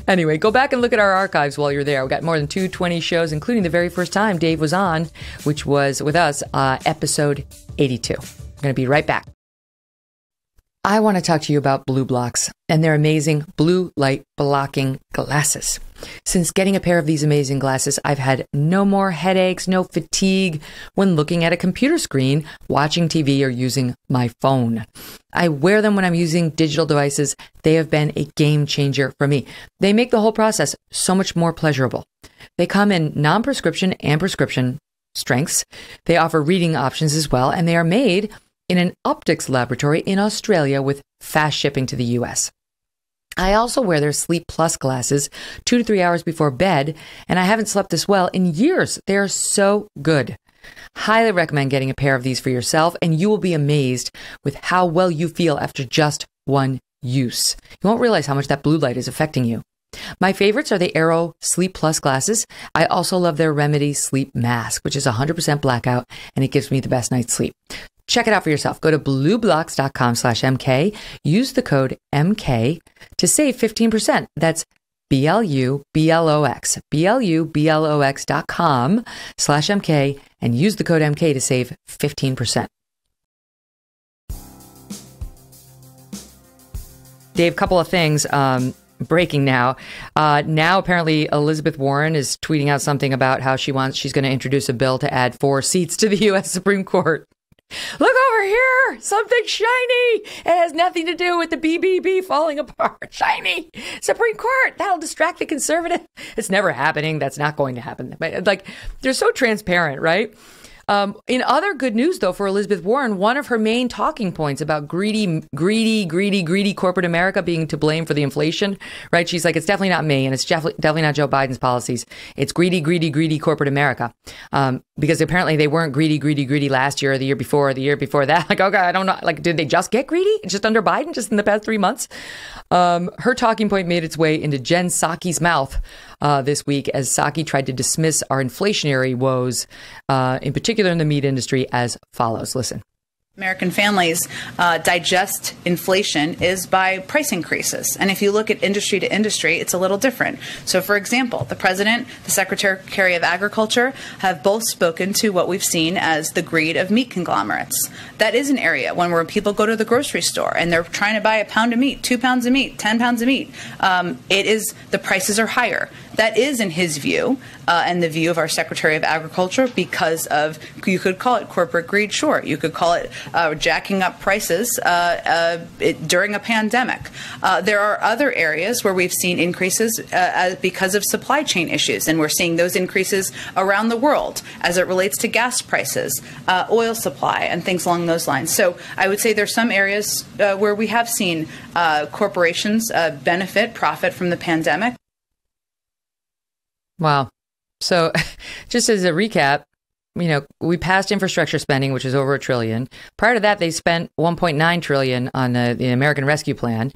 A: Anyway, go back and look at our archives while you're there. We got more than 220 shows, including the very first time Dave was on, which was with us, episode 82. I'm going to be right back. I want to talk to you about Blue Blocks and their amazing blue light blocking glasses. Since getting a pair of these amazing glasses, I've had no more headaches, no fatigue when looking at a computer screen, watching TV, or using my phone. I wear them when I'm using digital devices. They have been a game changer for me. They make the whole process so much more pleasurable. They come in non-prescription and prescription strengths. They offer reading options as well, and they are made in an optics laboratory in Australia with fast shipping to the US. I also wear their Sleep Plus glasses 2 to 3 hours before bed, and I haven't slept this well in years. They are so good. Highly recommend getting a pair of these for yourself, and you will be amazed with how well you feel after just one use. You won't realize how much that blue light is affecting you. My favorites are the Aero Sleep Plus glasses. I also love their Remedy Sleep Mask, which is 100% blackout, and it gives me the best night's sleep. Check it out for yourself. Go to blueblocks.com/MK. Use the code MK to save 15%. That's BLUBLOX. BLUBLOX.com/MK and use the code MK to save 15%. Dave, couple of things. Breaking now. Now, apparently, Elizabeth Warren is tweeting out something about how she's going to introduce a bill to add 4 seats to the U.S. Supreme Court. Look over here! Something shiny! It has nothing to do with the BBB falling apart. Shiny! Supreme Court! That'll distract the conservative. It's never happening. That's not going to happen. But, they're so transparent, right? In other good news, though, for Elizabeth Warren, one of her main talking points about greedy corporate America being to blame for the inflation, right? She's like, it's definitely not me, and it's definitely not Joe Biden's policies. It's greedy corporate America. Because apparently they weren't greedy last year or the year before or the year before that. Like, okay, I don't know. Like, did they just get greedy just under Biden just in the past 3 months? Her talking point made its way into Jen Psaki's mouth this week as Psaki tried to dismiss our inflationary woes, in particular in the meat industry, as follows. Listen.
H: American families digest inflation is by price increases. And if you look at industry to industry, it's a little different. So, for example, the President, the Secretary of Agriculture have both spoken to what we've seen as the greed of meat conglomerates. That is an area where people go to the grocery store and they're trying to buy a pound of meat, 2 pounds of meat, 10 pounds of meat. The prices are higher. That is, in his view, and the view of our Secretary of Agriculture, because of, you could call it corporate greed, sure. You could call it jacking up prices during a pandemic. There are other areas where we've seen increases because of supply chain issues, and we're seeing those increases around the world as it relates to gas prices, oil supply, and things along those lines. So I would say there's some areas where we have seen corporations profit from the pandemic.
A: Wow. So just as a recap, we passed infrastructure spending, which is over $1 trillion. Prior to that, they spent $1.9 trillion on the American Rescue Plan.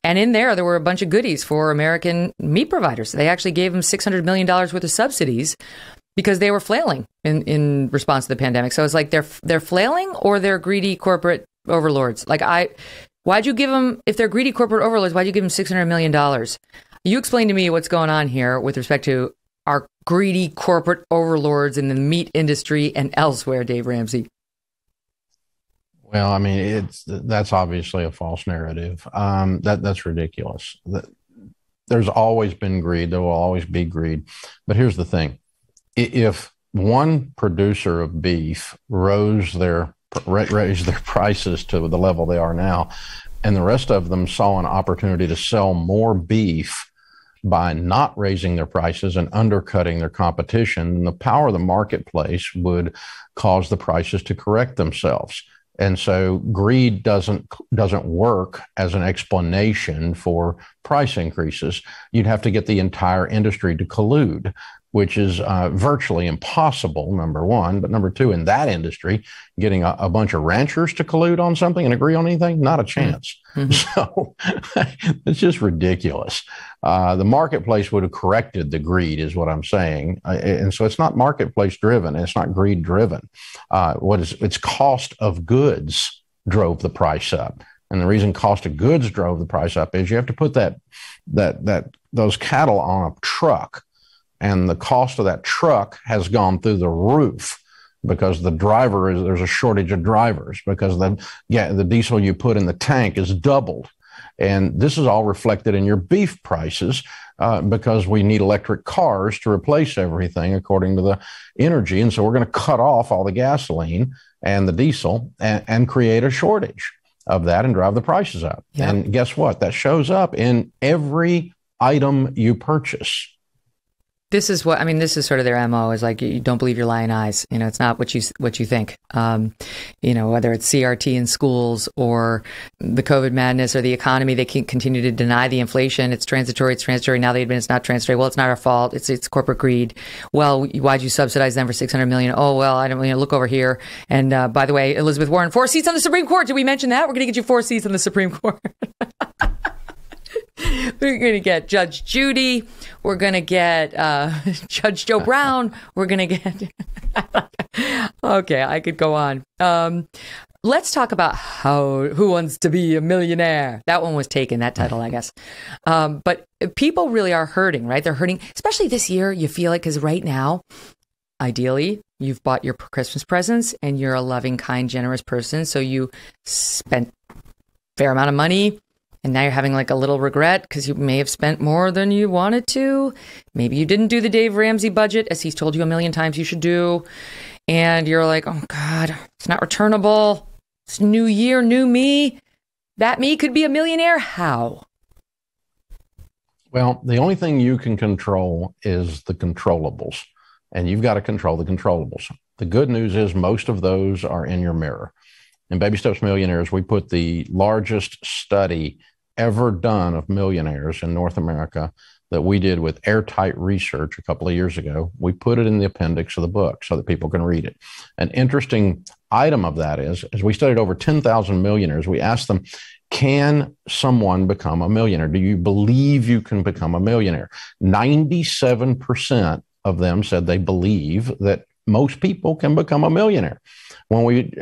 A: And in there were a bunch of goodies for American meat providers. They actually gave them $600 million worth of subsidies because they were flailing in response to the pandemic. So it's like they're flailing or they're greedy corporate overlords. Why'd you give them, if they're greedy corporate overlords, why'd you give them $600 million? You explain to me what's going on here with respect to our greedy corporate overlords in the meat industry and elsewhere, Dave Ramsey.
G: Well, I mean, that's obviously a false narrative. That's ridiculous. There's always been greed. There will always be greed. But here's the thing. If one producer of beef raised their prices to the level they are now, and the rest of them saw an opportunity to sell more beef by not raising their prices and undercutting their competition, the power of the marketplace would cause the prices to correct themselves. And so greed doesn't work as an explanation for price increases. You'd have to get the entire industry to collude. which is virtually impossible, number one. But number two, in that industry, getting a bunch of ranchers to collude on something and agree on anything, not a chance. Mm-hmm. So it's just ridiculous. The marketplace would have corrected the greed, is what I'm saying. And so it's not marketplace driven. It's not greed driven. It's cost of goods drove the price up. And the reason cost of goods drove the price up is you have to put those cattle on a truck. And the cost of that truck has gone through the roof because there's a shortage of drivers, because the diesel you put in the tank is doubled. And this is all reflected in your beef prices because we need electric cars to replace everything according to the energy. And so we're going to cut off all the gasoline and the diesel and create a shortage of that and drive the prices up. Yeah. And guess what? That shows up in every item you purchase.
A: This is sort of their MO, is like, you don't believe your lying eyes. It's not what you think. Whether it's CRT in schools or the COVID madness or the economy, they can continue to deny the inflation. It's transitory. Now they admit it's not transitory. Well, it's not our fault. It's corporate greed. Well, why'd you subsidize them for $600 million? Oh, well, I don't look over here. And by the way, Elizabeth Warren, 4 seats on the Supreme Court. Did we mention that? We're going to get you 4 seats on the Supreme Court. We're going to get Judge Judy. We're going to get Judge Joe Brown. We're going to get... Okay, I could go on. Let's talk about Who Wants to Be a Millionaire? That one was taken, that title, I guess. But people really are hurting, right? They're hurting, especially this year, you feel like, because right now, ideally, you've bought your Christmas presents and you're a loving, kind, generous person. So you spent a fair amount of money. And now you're having like a little regret because you may have spent more than you wanted to. Maybe you didn't do the Dave Ramsey budget, as he's told you a million times you should do. And you're like, oh, God, it's not returnable. It's new year, new me. That me could be a millionaire. How?
G: Well, the only thing you can control is the controllables. And you've got to control the controllables. The good news is most of those are in your mirror. In Baby Steps Millionaires, we put the largest study ever done of millionaires in North America that we did with airtight research a couple of years ago. We put it in the appendix of the book so that people can read it. An interesting item of that is we studied over 10,000 millionaires. We asked them, can someone become a millionaire? Do you believe you can become a millionaire? 97% of them said they believe that most people can become a millionaire. When we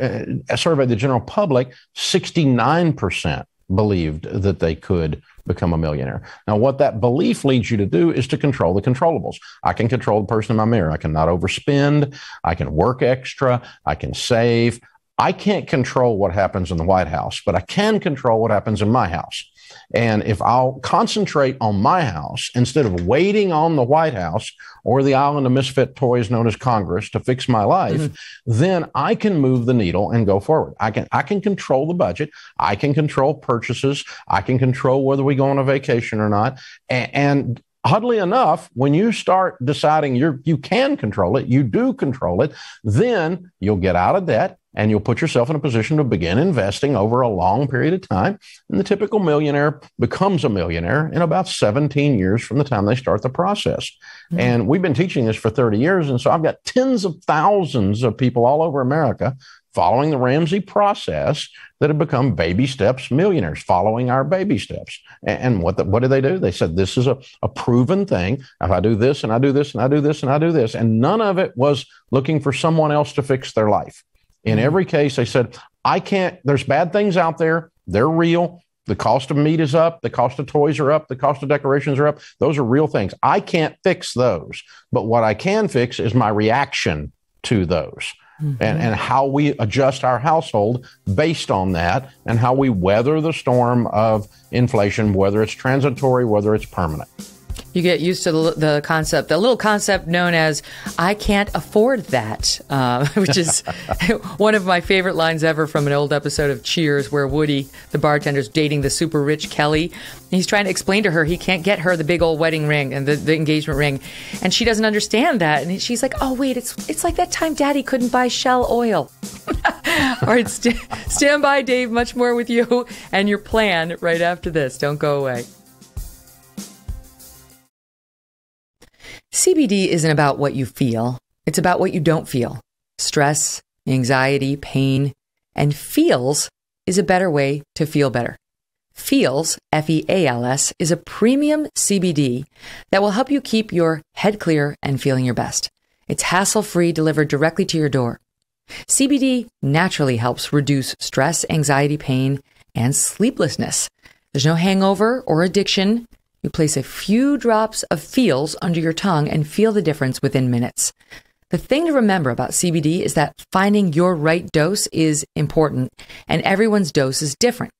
G: surveyed the general public, 69% believed that they could become a millionaire. Now, what that belief leads you to do is to control the controllables. I can control the person in my mirror. I can not overspend. I can work extra. I can save. I can't control what happens in the White House, but I can control what happens in my house. And if I'll concentrate on my house instead of waiting on the White House or the island of misfit toys known as Congress to fix my life, then I can move the needle and go forward. I can control the budget. I can control purchases. I can control whether we go on a vacation or not. And oddly enough, when you start deciding you can control it, you do control it, then you'll get out of debt. And you'll put yourself in a position to begin investing over a long period of time. And the typical millionaire becomes a millionaire in about 17 years from the time they start the process. Mm-hmm. And we've been teaching this for 30 years. And so I've got tens of thousands of people all over America following the Ramsey process that have become baby steps millionaires, following our baby steps. And what do they do? They said, this is a proven thing. If I do this and I do this and I do this and I do this, and none of it was looking for someone else to fix their life. In every case, they said, there's bad things out there. They're real. The cost of meat is up. The cost of toys are up. The cost of decorations are up. Those are real things. I can't fix those. But what I can fix is my reaction to those and how we adjust our household based on that and how we weather the storm of inflation, whether it's transitory, whether it's permanent.
A: You get used to the concept, the little concept known as, I can't afford that, which is one of my favorite lines ever from an old episode of Cheers where Woody, the bartender's dating the super rich Kelly. And he's trying to explain to her he can't get her the big old wedding ring and the engagement ring. And she doesn't understand that. And she's like, oh, wait, it's like that time Daddy couldn't buy Shell oil. All right, stand by, Dave. Much more with you and your plan right after this. Don't go away. CBD isn't about what you feel. It's about what you don't feel. Stress, anxiety, pain, and feels is a better way to feel better. Feels, F-E-A-L-S, is a premium CBD that will help you keep your head clear and feeling your best. It's hassle-free, delivered directly to your door. CBD naturally helps reduce stress, anxiety, pain, and sleeplessness. There's no hangover or addiction. You place a few drops of Feels under your tongue and feel the difference within minutes. The thing to remember about CBD is that finding your right dose is important, and everyone's dose is different.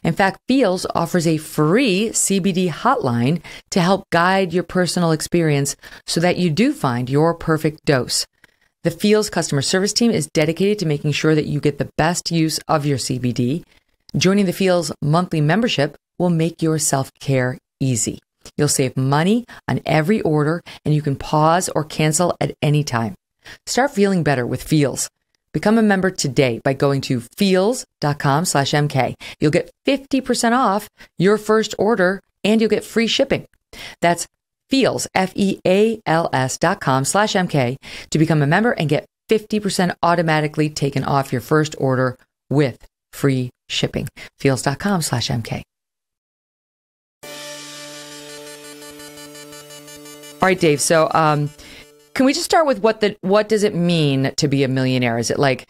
A: In fact, Feels offers a free CBD hotline to help guide your personal experience so that you do find your perfect dose. The Feels customer service team is dedicated to making sure that you get the best use of your CBD. Joining the Feels monthly membership will make your self-care easy. You'll save money on every order, and you can pause or cancel at any time. Start feeling better with Feels. Become a member today by going to feels.com/MK. You'll get 50% off your first order, and you'll get free shipping. That's Feels, FEALS.com/MK to become a member and get 50% automatically taken off your first order with free shipping. Feels.com/MK. All right, Dave. So, can we just start with what does it mean to be a millionaire? Is it like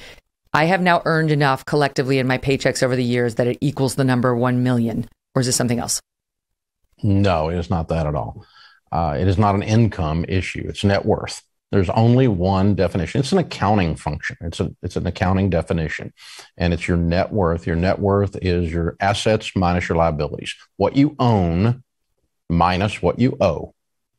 A: I have now earned enough collectively in my paychecks over the years that it equals the number 1 million, or is it something else?
G: No, it is not that at all. It is not an income issue. It's net worth. There's only one definition. It's an accounting function. It's an accounting definition, and it's your net worth. Your net worth is your assets minus your liabilities. What you own minus what you owe.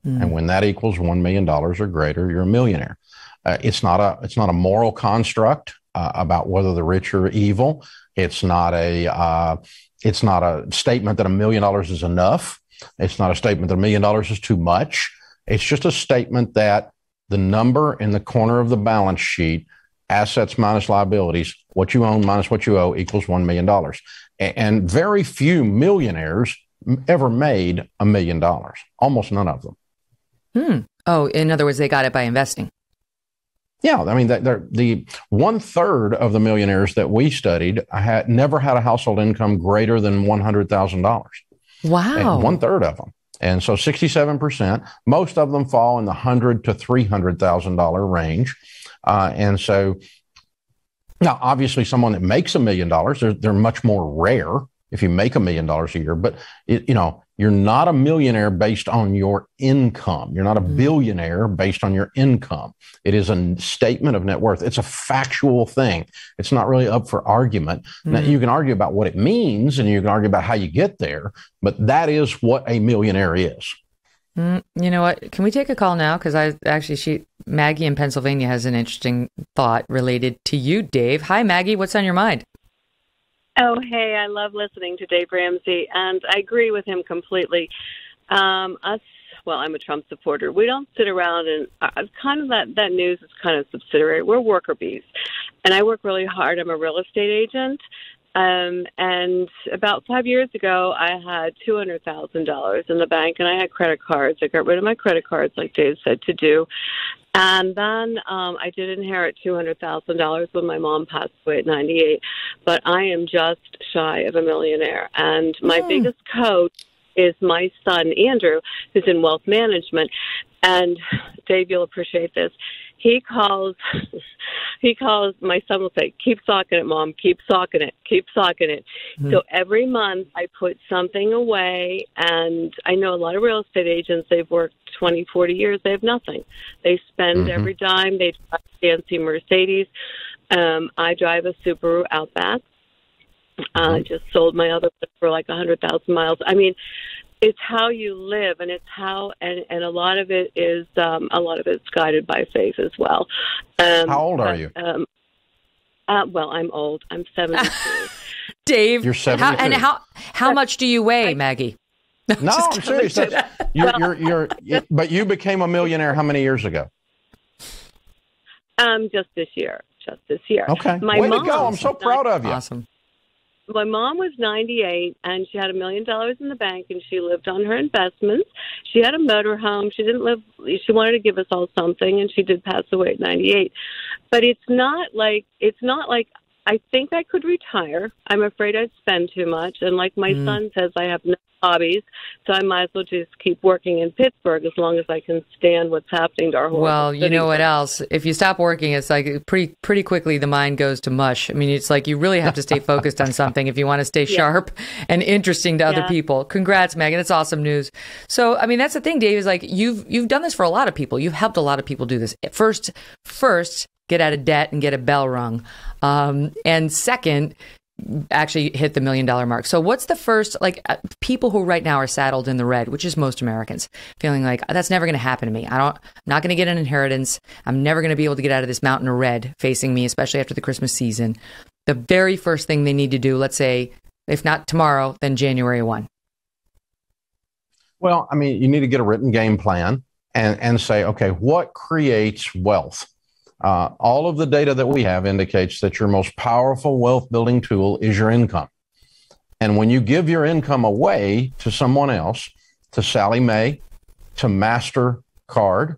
G: And when that equals $1 million or greater, you're a millionaire. It's not a moral construct about whether the rich are evil. It's not a statement that $1 million is enough. It's not a statement that $1 million is too much. It's just a statement that the number in the corner of the balance sheet, assets minus liabilities, what you own minus what you owe equals $1 million. And very few millionaires ever made $1 million. Almost none of them.
A: Oh, in other words, they got it by investing.
G: Yeah, I mean, the 1/3 of the millionaires that we studied never had a household income greater than $100,000.
A: Wow.
G: And 1/3 of them. And so 67%, most of them fall in the $100,000 to $300,000 range. And so now, obviously, someone that makes $1 million, they're much more rare if you make $1 million a year. But, you're not a millionaire based on your income. You're not a billionaire based on your income. It is a statement of net worth. It's a factual thing. It's not really up for argument. Now, you can argue about what it means, and you can argue about how you get there, but that is what a millionaire is.
A: You know what? Can we take a call now? Because Maggie in Pennsylvania has an interesting thought related to you, Dave. Hi, Maggie. What's on your mind?
I: Oh, hey, I love listening to Dave Ramsey, and I agree with him completely. I'm a Trump supporter. We don't sit around and that news is kind of subsidiary. We're worker bees, and I work really hard. I'm a real estate agent, and about 5 years ago, I had $200,000 in the bank, and I had credit cards. I got rid of my credit cards, like Dave said to do. And then I did inherit $200,000 when my mom passed away at 98. But I am just shy of a millionaire. And my biggest coach is my son, Andrew, who's in wealth management. And Dave, you'll appreciate this. He calls, my son will say, keep socking it, Mom, keep socking it. So every month I put something away, and I know a lot of real estate agents, they've worked 20, 40 years, they have nothing. They spend every dime, they drive a fancy Mercedes. I drive a Subaru Outback. I just sold my other one for like 100,000 miles. I mean, it's how you live, and it's how, and a lot of it is, it's guided by faith as well.
G: How old are you?
I: I'm old. I'm 72.
A: Dave,
G: you're 72.
A: How much do you weigh, Maggie?
G: No, I'm serious. But you became a millionaire how many years ago?
I: Just this year.
G: Okay. Way to go. I'm so proud of you.
A: Awesome.
I: my mom was 98, and she had $1 million in the bank, and she lived on her investments. She had a motorhome. She didn't live. She wanted to give us all something, and she did pass away at 98. But it's not like I think I could retire. I'm afraid I'd spend too much, and like my son says, I have no hobbies, so I might as well just keep working in Pittsburgh as long as I can stand what's happening to our horrible
A: Well, you
I: city.
A: know what else? If you stop working, it's like pretty quickly the mind goes to mush. I mean, it's like you really have to stay focused on something if you want to stay sharp and interesting to other people. Congrats, Megyn. It's awesome news. So, I mean, that's the thing, Dave, is like you've done this for a lot of people. You've helped a lot of people do this. First, get out of debt and get a bell rung. And second, actually hit the $1 million mark. So what's the first, people who right now are saddled in the red, which is most Americans, feeling like that's never going to happen to me. I'm not going to get an inheritance. I'm never going to be able to get out of this mountain of red facing me, especially after the Christmas season. The very first thing they need to do, let's say, if not tomorrow, then January 1.
G: Well, I mean, you need to get a written game plan and say, okay, what creates wealth? All of the data that we have indicates that your most powerful wealth building tool is your income. And when you give your income away to someone else, to Sally Mae, to MasterCard,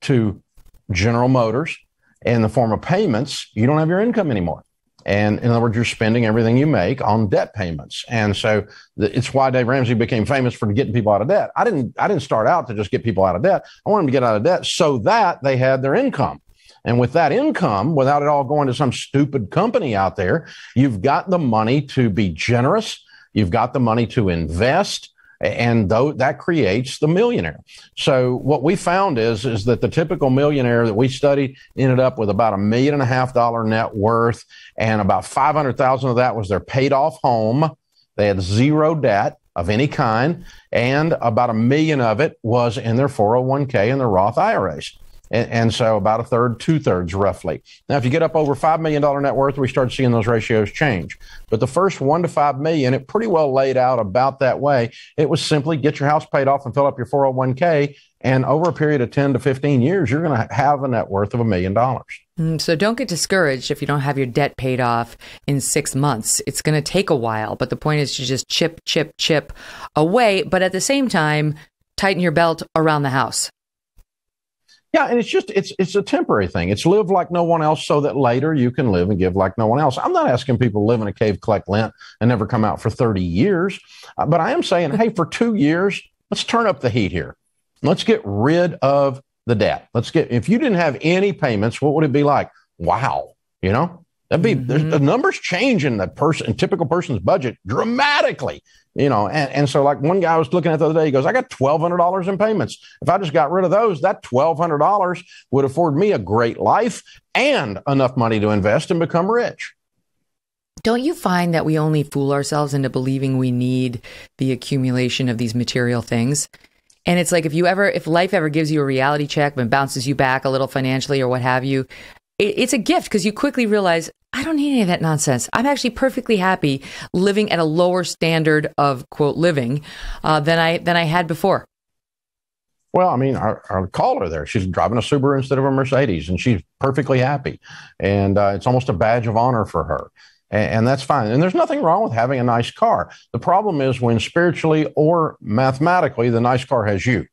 G: to General Motors, in the form of payments, you don't have your income anymore. And in other words, you're spending everything you make on debt payments. And so it's why Dave Ramsey became famous for getting people out of debt. I didn't start out to just get people out of debt. I wanted them to get out of debt so that they had their income. And with that income, without it all going to some stupid company out there, you've got the money to be generous. You've got the money to invest. And that creates the millionaire. So what we found is that the typical millionaire that we studied ended up with about $1.5 million net worth, and about $500,000 of that was their paid off home. They had zero debt of any kind, and about $1 million of it was in their 401k and their Roth IRAs. And so about a third, 2/3 roughly. Now, if you get up over $5 million net worth, we start seeing those ratios change. But the first 1 to 5 million, it pretty well laid out about that way. It was simply get your house paid off and fill up your 401k. And over a period of 10 to 15 years, you're going to have a net worth of $1 million.
A: So don't get discouraged if you don't have your debt paid off in 6 months. It's going to take a while. But the point is to just chip away. But at the same time, tighten your belt around the house.
G: Yeah, and it's a temporary thing. It's live like no one else so that later you can live and give like no one else. I'm not asking people to live in a cave, collect lint, and never come out for 30 years. But I am saying, hey, for 2 years, let's turn up the heat here. Let's get rid of the debt. If you didn't have any payments, what would it be like? Wow. You know, that'd be, the numbers change in typical person's budget dramatically. You know, and so like one guy I was looking at the other day, he goes, I got $1,200 in payments. If I just got rid of those, that $1,200 would afford me a great life and enough money to invest and become rich.
A: Don't you find that we only fool ourselves into believing we need the accumulation of these material things? And it's like if life ever gives you a reality check and bounces you back a little financially or what have you, it's a gift because you quickly realize, I don't need any of that nonsense. I'm actually perfectly happy living at a lower standard of, quote, living than I had before.
G: Well, I mean, our caller there, she's driving a Subaru instead of a Mercedes, and she's perfectly happy. And it's almost a badge of honor for her. And that's fine. And there's nothing wrong with having a nice car. The problem is when spiritually or mathematically, the nice car has you.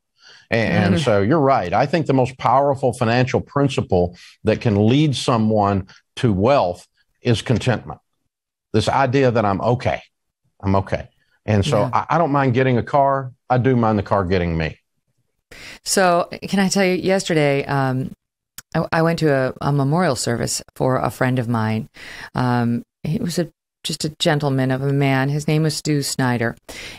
G: And so you're right. I think the most powerful financial principle that can lead someone to wealth is contentment. This idea that I'm okay. And so I don't mind getting a car. I do mind the car getting me. So
A: can I tell you, yesterday, I went to a memorial service for a friend of mine. He was just a gentleman of a man. His name was Stu Snyder,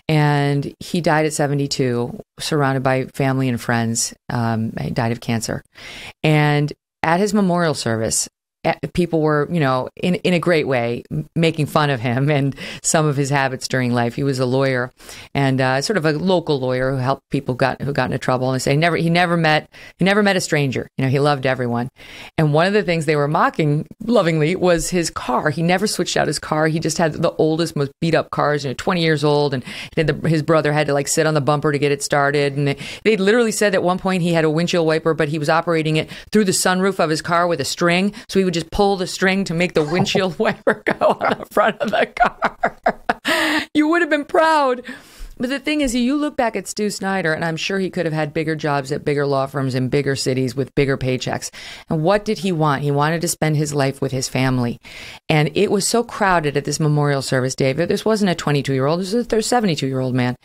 A: and he died at 72, surrounded by family and friends. He died of cancer. And at his memorial service, people were, in a great way, making fun of him and some of his habits during life. He was a lawyer and sort of a local lawyer who helped people who got into trouble. And they say he never met a stranger. He loved everyone. And one of the things they were mocking lovingly was his car. He never switched out his car. He just had the oldest, most beat up cars, 20 years old. And his brother had to sit on the bumper to get it started. And they literally said at one point he had a windshield wiper, but he was operating it through the sunroof of his car with a string. So he would would just pull the string to make the windshield wiper go on the front of the car. You would have been proud. But the thing is, you look back at Stu Snyder, and I'm sure he could have had bigger jobs at bigger law firms in bigger cities with bigger paychecks. And what did he want? He wanted to spend his life with his family. And it was so crowded at this memorial service, David. This wasn't a 22-year-old. This was a 72-year-old man.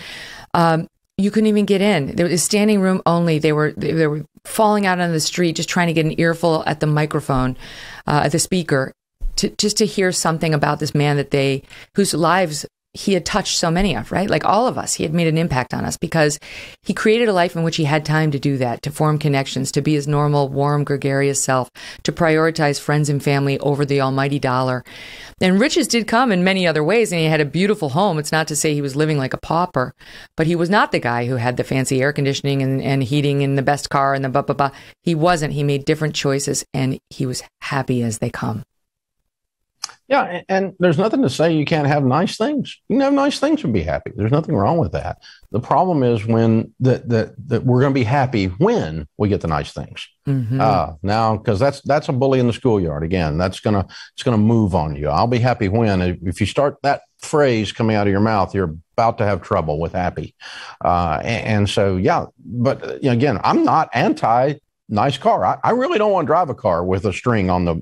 A: You couldn't even get in. There was standing room only. They were falling out on the street, just trying to get an earful at the microphone, at the speaker, just to hear something about this man whose lives he had touched so many of, right? Like all of us, he had made an impact on us because he created a life in which he had time to do that, to form connections, to be his normal, warm, gregarious self, to prioritize friends and family over the almighty dollar. And riches did come in many other ways, and he had a beautiful home. It's not to say he was living like a pauper, but he was not the guy who had the fancy air conditioning and heating and the best car and the blah, blah, blah. He wasn't. He made different choices, and he was happy as they come.
G: Yeah, and there's nothing to say you can't have nice things. You can have nice things and be happy. There's nothing wrong with that. The problem is when that we're going to be happy when we get the nice things. Mm-hmm. Now, because that's a bully in the schoolyard. Again, it's gonna move on you. I'll be happy when. If you start that phrase coming out of your mouth, you're about to have trouble with happy. And so, yeah, but again, I'm not anti nice car. I really don't want to drive a car with a string on the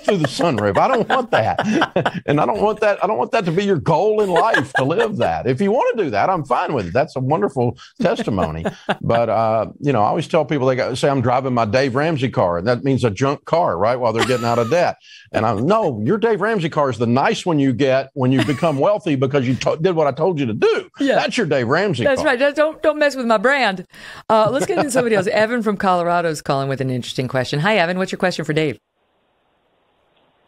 G: through the sunroof. I don't want that, and I don't want that to be your goal in life, to live that. If you want to do that, I'm fine with it. That's a wonderful testimony. But I always tell people, they say I'm driving my Dave Ramsey car, and that means a junk car, right? While they're getting out of debt. And no, your Dave Ramsey car is the nice one you get when you become wealthy because you did what I told you to do. Yeah. That's your Dave Ramsey car. That's
A: right. Don't mess with my brand. Let's get into somebody else. Evan from Colorado is calling with an interesting question. Hi, Evan. What's your question for Dave?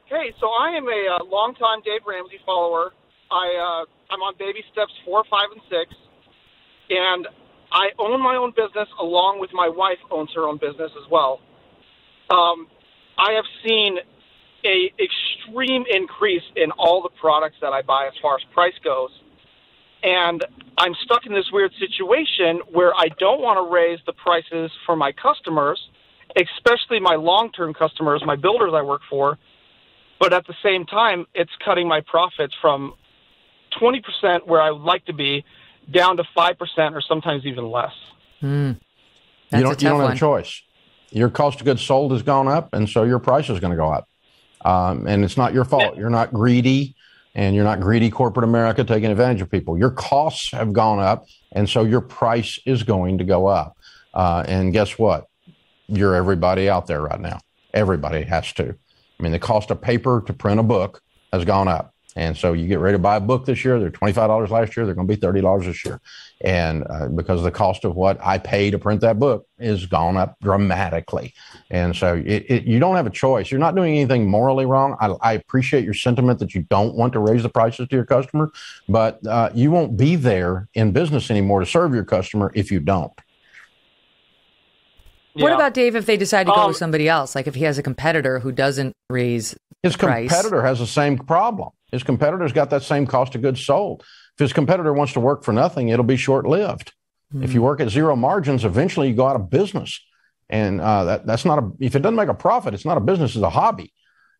J: Hey, so I am a longtime Dave Ramsey follower. I'm on baby steps 4, 5, and 6, and I own my own business along with my wife owns her own business as well. I have seen an extreme increase in all the products that I buy as far as price goes. And I'm stuck in this weird situation where I don't want to raise the prices for my customers, especially my long-term customers, my builders I work for. But at the same time, it's cutting my profits from 20% where I would like to be down to 5% or sometimes even less.
G: You don't have a choice. Your cost of goods sold has gone up, and so your price is going to go up. And it's not your fault. You're not greedy, and you're not greedy corporate America taking advantage of people. Your costs have gone up, and so your price is going to go up. And guess what? You're everybody out there right now. Everybody has to. I mean, the cost of paper to print a book has gone up. And so you get ready to buy a book this year. They're $25 last year. They're going to be $30 this year. And because the cost of what I pay to print that book is gone up dramatically. And so you don't have a choice. You're not doing anything morally wrong. I appreciate your sentiment that you don't want to raise the prices to your customer, but you won't be there in business anymore to serve your customer if you don't.
A: Yeah. What about, Dave, if they decide to go with somebody else? Like if he has a competitor who doesn't raise
G: his
A: price?
G: Competitor has the same problem. His competitor's got that same cost of goods sold. If his competitor wants to work for nothing, it'll be short-lived. Mm-hmm. If you work at zero margins, eventually you go out of business. And that's not if it doesn't make a profit, it's not a business, it's a hobby.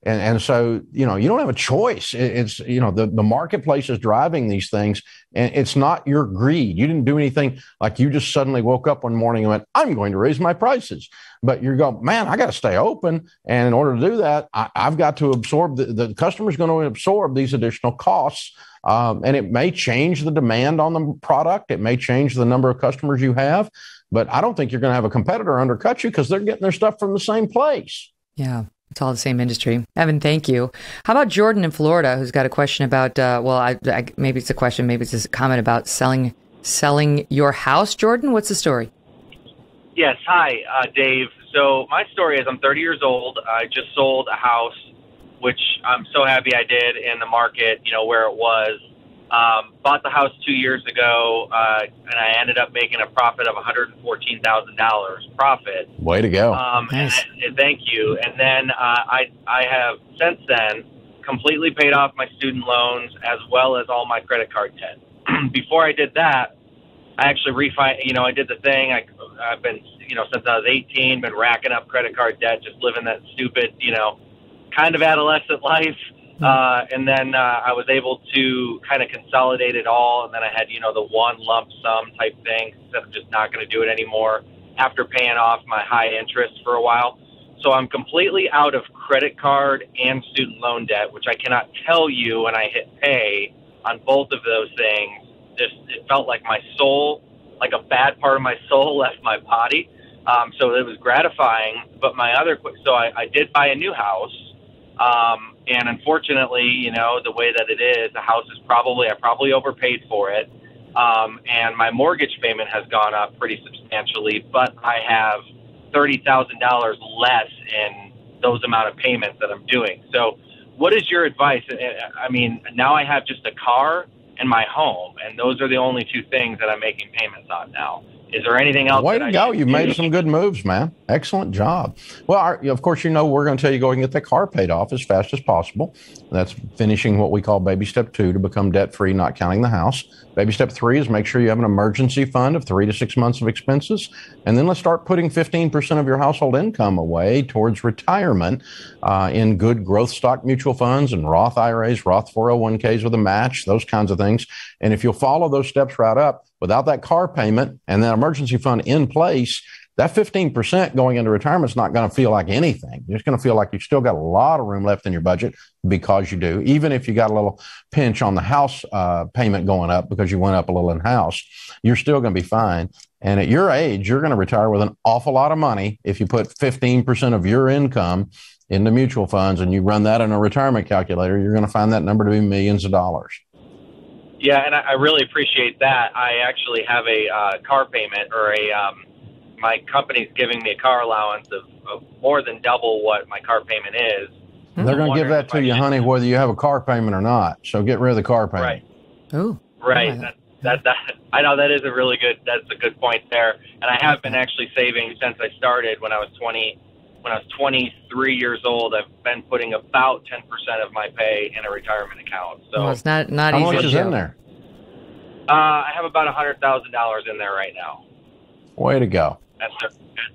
G: And so, you don't have a choice. It's, the marketplace is driving these things, and it's not your greed. You didn't do anything like you just suddenly woke up one morning and went, I'm going to raise my prices. But you go, man, I got to stay open. And in order to do that, I've got to absorb, the customer's going to absorb these additional costs. And it may change the demand on the product. It may change the number of customers you have. But I don't think you're going to have a competitor undercut you because they're getting their stuff from the same place.
A: Yeah. It's all the same industry. Evan, thank you. How about Jordan in Florida, who's got a question about, maybe it's a question, maybe it's a comment about selling your house. Jordan, what's the story?
K: Yes. Hi, Dave. So my story is I'm 30 years old. I just sold a house, which I'm so happy I did in the market, where it was. Bought the house 2 years ago, and I ended up making a profit of $114,000 profit.
G: Way to go.
A: Nice.
K: And thank you. And then I have since then completely paid off my student loans as well as all my credit card debt. Before I did that, I actually I did the thing. I've been, since I was 18, been racking up credit card debt, just living that stupid, kind of adolescent life. And then I was able to kind of consolidate it all. And then I had, the one lump sum type thing, instead of just not going to do it anymore after paying off my high interest for a while. So I'm completely out of credit card and student loan debt, which I cannot tell you when I hit pay on both of those things. It felt like my soul, like a bad part of my soul left my body. So it was gratifying. But so I did buy a new house. And unfortunately, the way that it is, the house is I probably overpaid for it. And my mortgage payment has gone up pretty substantially, but I have $30,000 less in those amount of payments that I'm doing. So what is your advice? I mean, now I have just a car and my home, and those are the only two things that I'm making payments on now. Is there anything else?
G: Way to go. You've made some good moves, man. Excellent job. Well, of course, we're going to tell you go ahead and get that car paid off as fast as possible. That's finishing what we call baby step 2 to become debt free, not counting the house. Baby step 3 is make sure you have an emergency fund of 3 to 6 months of expenses. And then let's start putting 15% of your household income away towards retirement in good growth stock mutual funds and Roth IRAs, Roth 401ks with a match, those kinds of things. And if you'll follow those steps right up, without that car payment and that emergency fund in place, that 15% going into retirement is not going to feel like anything. It's going to feel like you've still got a lot of room left in your budget, because you do. Even if you got a little pinch on the house payment going up because you went up a little in house, you're still going to be fine. And at your age, you're going to retire with an awful lot of money if you put 15% of your income into mutual funds and you run that in a retirement calculator. You're going to find that number to be millions of dollars.
K: Yeah, and I really appreciate that. I actually have a car payment, or my company's giving me a car allowance of more than double what my car payment is.
G: They're going to give that to you, honey, whether you have a car payment or not. So get rid of the car payment.
K: Right.
A: Oh.
K: Right. That I know that's a good point there. And I have been actually saving since I started when I was 23 years old. I've been putting about 10% of my pay in a retirement account. So
A: it's not easy.
G: How much is in there?
K: I have about $100,000 in there right now.
G: Way to go.
K: At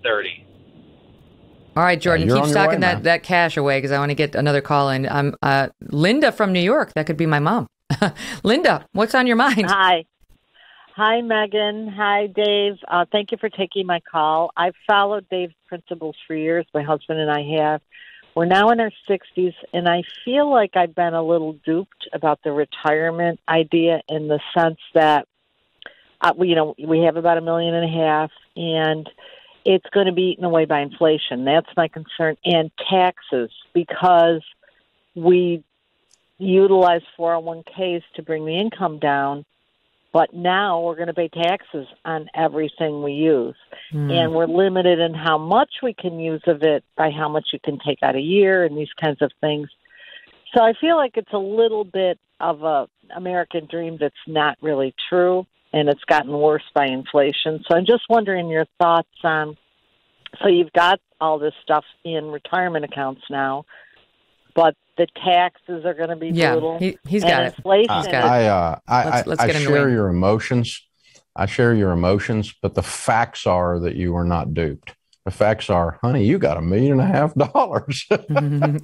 K: 30.
A: All right, Jordan, keep stocking that cash away, because I want to get another call in. Linda from New York. That could be my mom. Linda, what's on your mind?
L: Hi, Megyn. Hi, Dave. Thank you for taking my call. I've followed Dave's principles for years. My husband and I have. We're now in our 60s, and I feel like I've been a little duped about the retirement idea, in the sense that, we have about $1.5 million, and it's going to be eaten away by inflation. That's my concern. And taxes, because we utilize 401ks to bring the income down, but now we're going to pay taxes on everything we use. And we're limited in how much we can use of it by how much you can take out a year and these kinds of things. So I feel like it's a little bit of a American dream that's not really true, and it's gotten worse by inflation. So I'm just wondering your thoughts on, so you've got all this stuff in retirement accounts now, but the taxes are going to be brutal.
A: He's got it.
L: Inflation.
G: I share your emotions. I share your emotions, but the facts are that you are not duped. The facts are, honey, you got $1.5 million.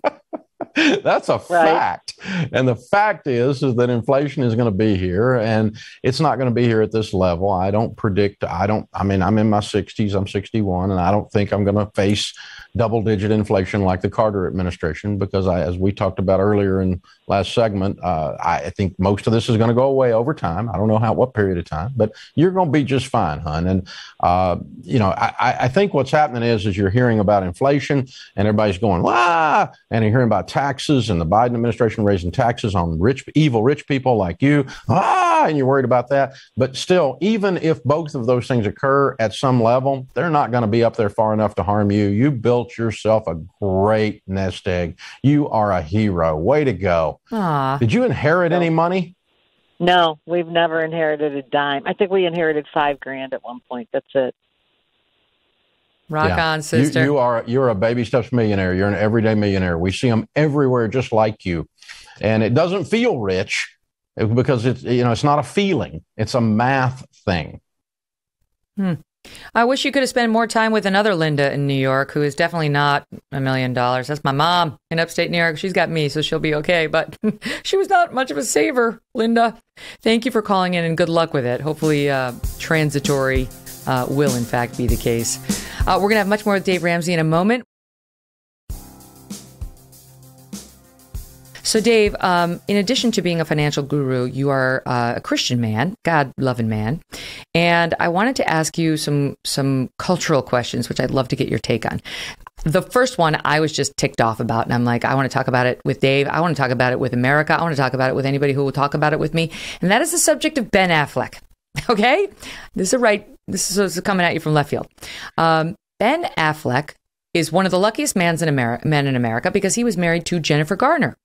G: That's a fact. And the fact is that inflation is going to be here, and it's not going to be here at this level. I don't predict. I'm in my 60s. I'm 61, and I don't think I'm going to face double-digit inflation like the Carter administration, because as we talked about earlier in last segment, I think most of this is going to go away over time. I don't know what period of time, but you're going to be just fine, hon. And, I think what's happening is you're hearing about inflation and everybody's going, wah, and you're hearing about taxes and the Biden administration raising taxes on evil rich people like you, and you're worried about that. But still, even if both of those things occur at some level, they're not going to be up there far enough to harm you. You built yourself a great nest egg. You are a hero. Way to go.
A: Aww.
G: Did you inherit any money?
L: No, we've never inherited a dime. I think we inherited $5,000 at one point. That's it.
A: Rock on, sister.
G: You're a baby steps millionaire. You're an everyday millionaire. We see them everywhere, just like you. And it doesn't feel rich because it's not a feeling. It's a math thing.
A: I wish you could have spent more time with another Linda in New York, who is definitely not $1 million. That's my mom in upstate New York. She's got me, so she'll be okay. But she was not much of a saver, Linda. Thank you for calling in, and good luck with it. Hopefully transitory will, in fact, be the case. We're going to have much more with Dave Ramsey in a moment. So, Dave, in addition to being a financial guru, you are a Christian man, God-loving man. And I wanted to ask you some cultural questions, which I'd love to get your take on. The first one I was just ticked off about, and I'm like, I want to talk about it with Dave. I want to talk about it with America. I want to talk about it with anybody who will talk about it with me. And that is the subject of Ben Affleck. Okay? This is coming at you from left field. Ben Affleck is one of the luckiest men in America because he was married to Jennifer Garner.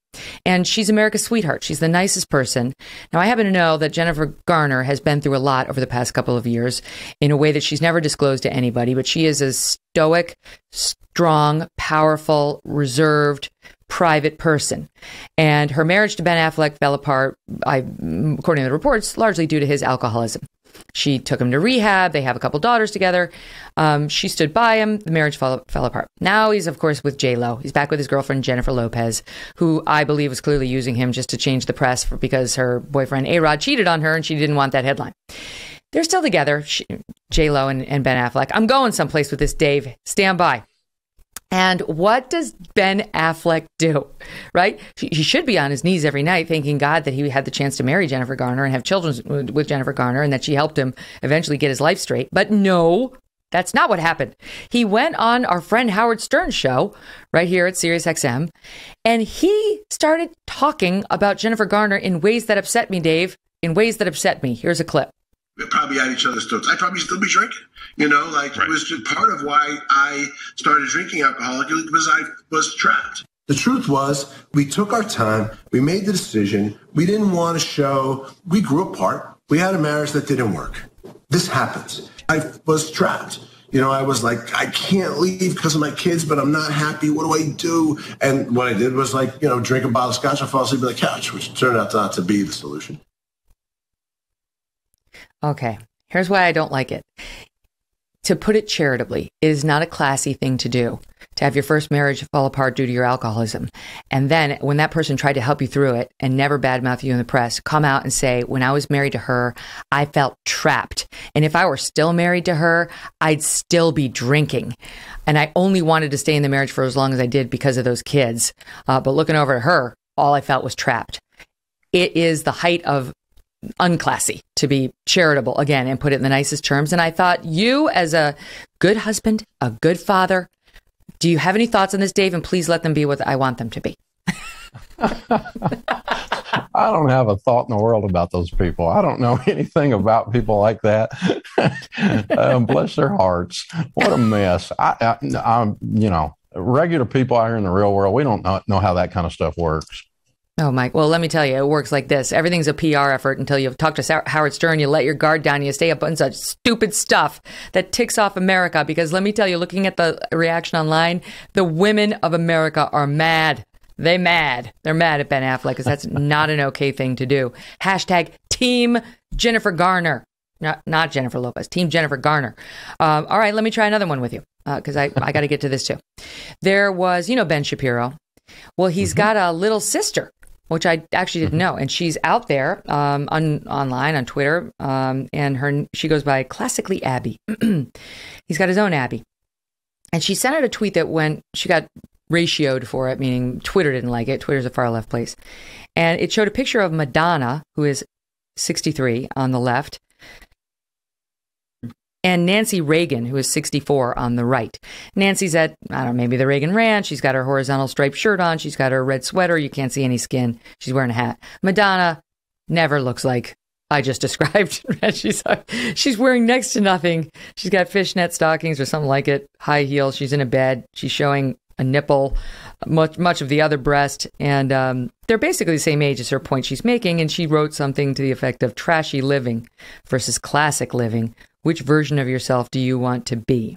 A: And she's America's sweetheart. She's the nicest person. Now, I happen to know that Jennifer Garner has been through a lot over the past couple of years in a way that she's never disclosed to anybody, but she is a stoic, strong, powerful, reserved, private person. And her marriage to Ben Affleck fell apart, according to the reports, largely due to his alcoholism. She took him to rehab. They have a couple daughters together. She stood by him. The marriage fell apart. Now he's, of course, with Jlo. He's back with his girlfriend, Jennifer Lopez, who I believe was clearly using him just to change the press because her boyfriend, A-Rod, cheated on her and she didn't want that headline. They're still together, Jlo and Ben Affleck. I'm going someplace with this, Dave. Stand by. And what does Ben Affleck do, right? He should be on his knees every night thanking God that he had the chance to marry Jennifer Garner and have children with Jennifer Garner and that she helped him eventually get his life straight. But no, that's not what happened. He went on our friend Howard Stern's show right here at Sirius XM, and he started talking about Jennifer Garner in ways that upset me, Dave, in ways that upset me. Here's a clip.
M: We're probably at each other's throats. I'd probably still be drinking, right. It was just part of why I started drinking alcoholically because I was trapped. The truth was we took our time. We made the decision. We didn't want to show. We grew apart. We had a marriage that didn't work. This happens. I was trapped. I was like, I can't leave because of my kids, but I'm not happy. What do I do? And what I did was drink a bottle of scotch and fall asleep on the couch, which turned out not to be the solution.
A: Okay, here's why I don't like it. To put it charitably, it is not a classy thing to do, to have your first marriage fall apart due to your alcoholism. And then when that person tried to help you through it and never badmouth you in the press, come out and say, when I was married to her, I felt trapped. And if I were still married to her, I'd still be drinking. And I only wanted to stay in the marriage for as long as I did because of those kids. But looking over at her, all I felt was trapped. It is the height of unclassy to be charitable again and put it in the nicest terms. And I thought, you as a good husband, a good father, do you have any thoughts on this, Dave? And please let them be what I want them to be.
G: I don't have a thought in the world about those people. I don't know anything about people like that. Bless their hearts. What a mess. I'm regular people out here in the real world, we don't know how that kind of stuff works.
A: Oh, Mike. Well, let me tell you, it works like this. Everything's a PR effort until you talk to Howard Stern, you let your guard down, you stay up on such stupid stuff that ticks off America. Because let me tell you, looking at the reaction online, the women of America are mad. They're mad at Ben Affleck because that's not an okay thing to do. Hashtag Team Jennifer Garner. Not Jennifer Lopez. Team Jennifer Garner. All right, let me try another one with you because I got to get to this too. There was, Ben Shapiro. Well, he's got a little sister, which I actually didn't know. And she's out there online on Twitter. And she goes by Classically Abby. He's got his own Abby. And she sent out a tweet that she got ratioed for it, meaning Twitter didn't like it. Twitter's a far left place. And it showed a picture of Madonna, who is 63 on the left, and Nancy Reagan, who is 64 on the right. Nancy's at, maybe the Reagan Ranch. She's got her horizontal striped shirt on. She's got her red sweater. You can't see any skin. She's wearing a hat. Madonna never looks like I just described. She's wearing next to nothing. She's got fishnet stockings or something like it, high heels. She's in a bed. She's showing a nipple, much of the other breast. And they're basically the same age as her point she's making. And she wrote something to the effect of trashy living versus classic living. Which version of yourself do you want to be?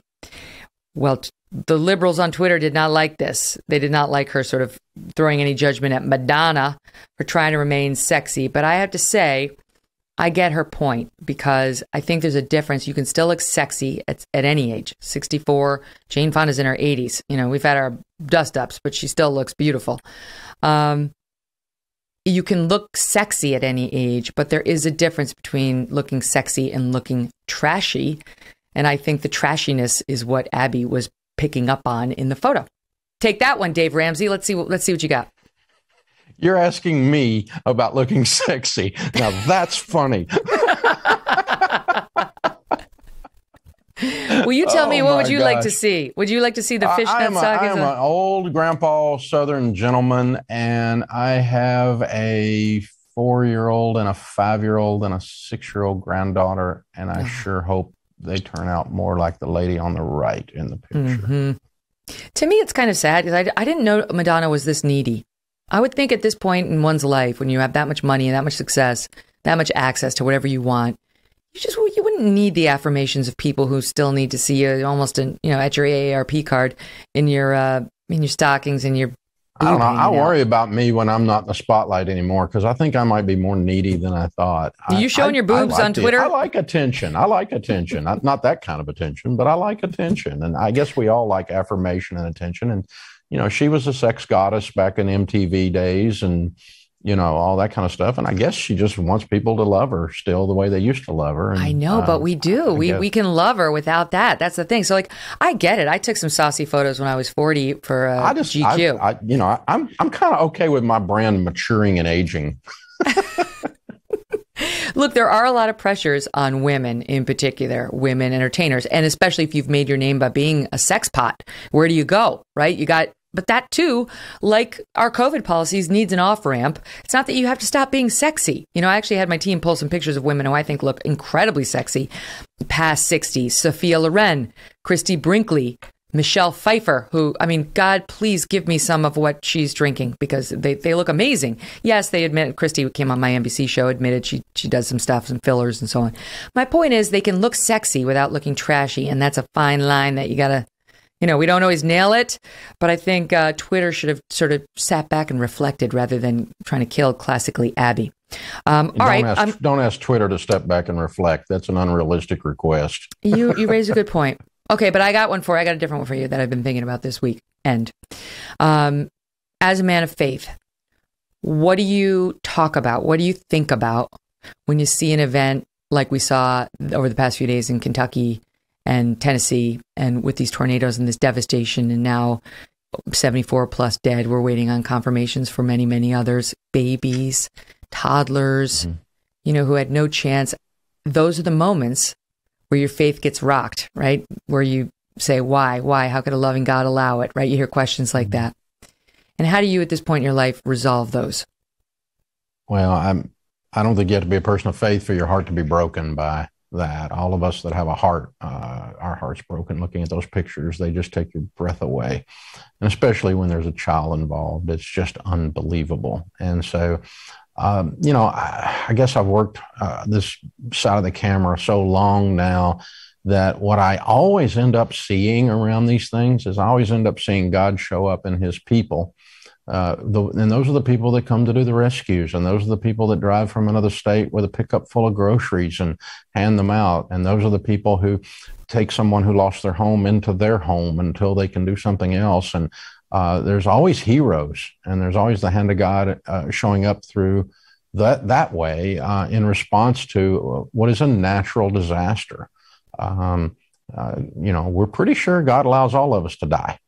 A: Well, the liberals on Twitter did not like this. They did not like her sort of throwing any judgment at Madonna for trying to remain sexy. But I have to say, I get her point because I think there's a difference. You can still look sexy at any age. 64, Jane Fonda's in her 80s. You know, we've had our dust-ups, but she still looks beautiful. You can look sexy at any age, but there is a difference between looking sexy and looking trashy. And I think the trashiness is what Abby was picking up on in the photo. Take that one, Dave Ramsey. Let's see what you got.
G: You're asking me about looking sexy. Now that's funny.
A: Will you tell me, what would you like to see? Would you like to see the fishnet sock?
G: I am an old grandpa Southern gentleman, and I have a 4-year-old and a 5-year-old and a 6-year-old granddaughter, and I sure hope they turn out more like the lady on the right in the picture.
A: Mm-hmm. To me, it's kind of sad because I didn't know Madonna was this needy. I would think at this point in one's life, when you have that much money and that much success, that much access to whatever you want, you wouldn't need the affirmations of people who still need to see you almost at your AARP card in your stockings and your.
G: I don't know. I worry about me when I'm not in the spotlight anymore because I think I might be more needy than I thought.
A: Are you showing your boobs on Twitter?
G: I like attention. Not that kind of attention, but I like attention. And I guess we all like affirmation and attention. And, she was a sex goddess back in MTV days and, all that kind of stuff. And I guess she just wants people to love her still the way they used to love her. And,
A: I know, but we do. We can love her without that. That's the thing. So, I get it. I took some saucy photos when I was 40 for GQ.
G: I'm kind of okay with my brand maturing and aging.
A: Look, there are a lot of pressures on women, in particular, women entertainers, and especially if you've made your name by being a sex pot. Where do you go, right? But that too, like our COVID policies, needs an off-ramp. It's not that you have to stop being sexy. I actually had my team pull some pictures of women who I think look incredibly sexy, past 60. Sophia Loren, Christy Brinkley, Michelle Pfeiffer, who, God, please give me some of what she's drinking because they look amazing. Yes, they admit, Christy came on my NBC show, admitted she does some stuff, some fillers and so on. My point is they can look sexy without looking trashy, and that's a fine line that you gotta, we don't always nail it, but I think Twitter should have sort of sat back and reflected rather than trying to kill classically Abby. Don't
G: ask Twitter to step back and reflect. That's an unrealistic request.
A: You raise a good point. Okay, but I got a different one for you that I've been thinking about this week. And as a man of faith, what do you talk about? What do you think about when you see an event like we saw over the past few days in Kentucky and Tennessee, and with these tornadoes and this devastation, and now 74 plus dead? We're waiting on confirmations for many, many others, babies, toddlers, who had no chance. Those are the moments where your faith gets rocked, right? Where you say, why? How could a loving God allow it, right? You hear questions like that. And how do you, at this point in your life, resolve those?
G: Well, I don't think you have to be a person of faith for your heart to be broken by that. All of us that have a heart, our heart's broken looking at those pictures. They just take your breath away. And especially when there's a child involved, it's just unbelievable. And so, I guess I've worked this side of the camera so long now that what I always end up seeing around these things is I always end up seeing God show up in his people. And those are the people that come to do the rescues. And those are the people that drive from another state with a pickup full of groceries and hand them out. And those are the people who take someone who lost their home into their home until they can do something else. And there's always heroes, and there's always the hand of God showing up through that way in response to what is a natural disaster. We're pretty sure God allows all of us to die.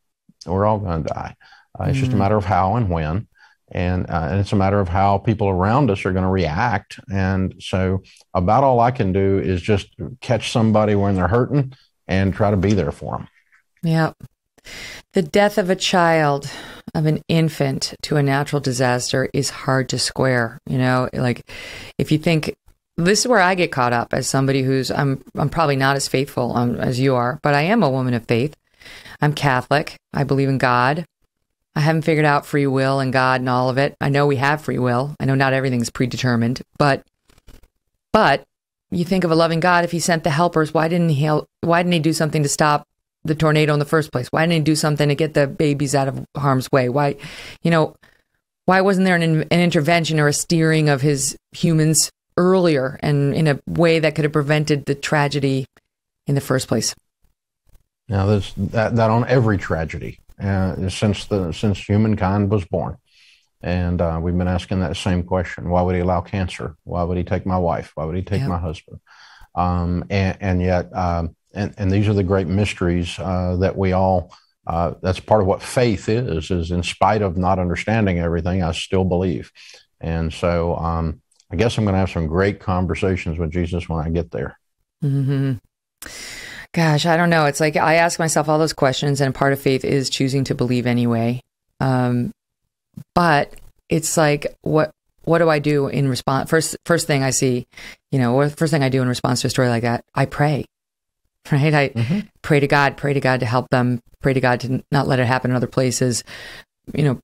G: We're all going to die. It's just a matter of how and when, and it's a matter of how people around us are going to react. And so about all I can do is just catch somebody when they're hurting and try to be there for them.
A: Yeah. The death of a child, of an infant to a natural disaster is hard to square. If you think, this is where I get caught up as somebody who's, I'm probably not as faithful as you are, but I am a woman of faith. I'm Catholic. I believe in God. I haven't figured out free will and God and all of it. I know we have free will. I know not everything's predetermined, but you think of a loving God, if he sent the helpers, why didn't he do something to stop the tornado in the first place? Why didn't he do something to get the babies out of harm's way? Why wasn't there an intervention or a steering of his humans earlier and in a way that could have prevented the tragedy in the first place?
G: Now, that on every tragedy since humankind was born. And we've been asking that same question. Why would he allow cancer? Why would he take my wife? Why would he take my husband? And yet, these are the great mysteries that we all, that's part of what faith is in spite of not understanding everything, I still believe. And so I guess I'm going to have some great conversations with Jesus when I get there.
A: Mm-hmm. Gosh, I don't know. It's like I ask myself all those questions, and part of faith is choosing to believe anyway. But it's like, what do I do in response? First thing I see, first thing I do in response to a story like that, I pray, right? I pray to God to help them, pray to God to not let it happen in other places,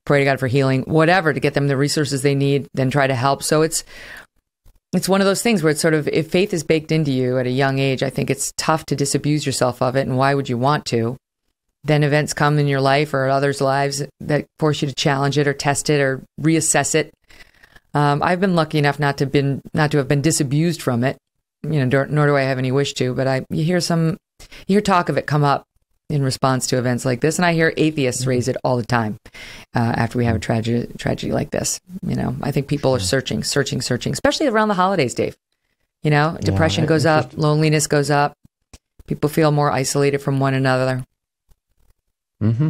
A: pray to God for healing, whatever, to get them the resources they need, then try to help. So it's one of those things where it's sort of, if faith is baked into you at a young age, I think it's tough to disabuse yourself of it. And why would you want to? Then events come in your life or others' lives that force you to challenge it or test it or reassess it. I've been lucky enough not to have been disabused from it, nor do I have any wish to. But you hear talk of it come up in response to events like this, and I hear atheists raise it all the time after we have a tragedy like this. I think people are searching, especially around the holidays, Dave. Depression goes up, loneliness goes up. People feel more isolated from one another.
G: Mm-hmm.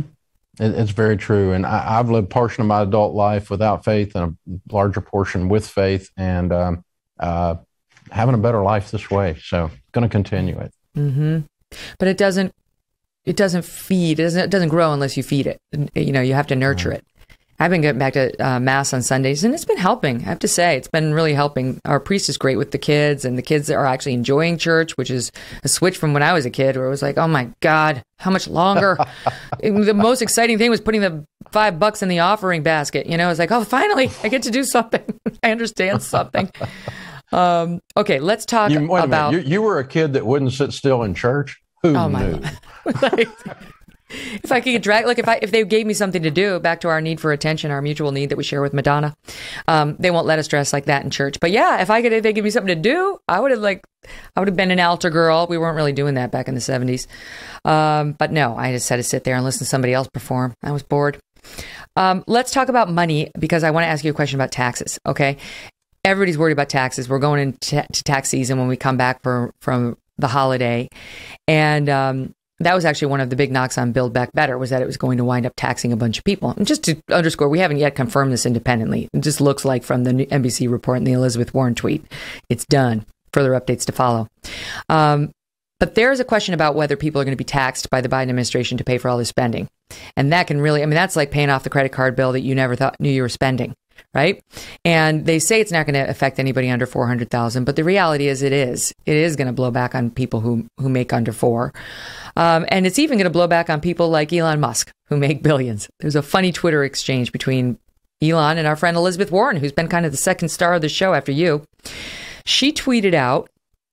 G: It's very true. And I've lived a portion of my adult life without faith and a larger portion with faith, and having a better life this way. So going to continue it.
A: Mm-hmm. But it doesn't feed. It doesn't grow unless you feed it. You have to nurture it. I've been getting back to Mass on Sundays, and it's been helping. I have to say, it's been really helping. Our priest is great with the kids, and the kids are actually enjoying church, which is a switch from when I was a kid, where it was like, oh my God, how much longer? The most exciting thing was putting the $5 in the offering basket. It's like, oh, finally, I get to do something. I understand something. Okay, let's talk about.
G: You were a kid that wouldn't sit still in church? Who knew?
A: If I could drag, if they gave me something to do, back to our need for attention, our mutual need that we share with Madonna, they won't let us dress like that in church. But yeah, if they give me something to do, I would have been an altar girl. We weren't really doing that back in the 70s. But no, I just had to sit there and listen to somebody else perform. I was bored. Let's talk about money, because I want to ask you a question about taxes. Okay. Everybody's worried about taxes. We're going into tax season when we come back from the holiday. And, that was actually one of the big knocks on Build Back Better, was that it was going to wind up taxing a bunch of people. And just to underscore, we haven't yet confirmed this independently. It just looks like from the NBC report and the Elizabeth Warren tweet, it's done. Further updates to follow. But there's a question about whether people are going to be taxed by the Biden administration to pay for all this spending. And that can really, that's like paying off the credit card bill that you never knew you were spending, right? And they say it's not going to affect anybody under $400,000, but the reality is it is. It is going to blow back on people who make under $4. And it's even going to blow back on people like Elon Musk, who make billions. There's a funny Twitter exchange between Elon and our friend Elizabeth Warren, who's been kind of the second star of the show after you. She tweeted out,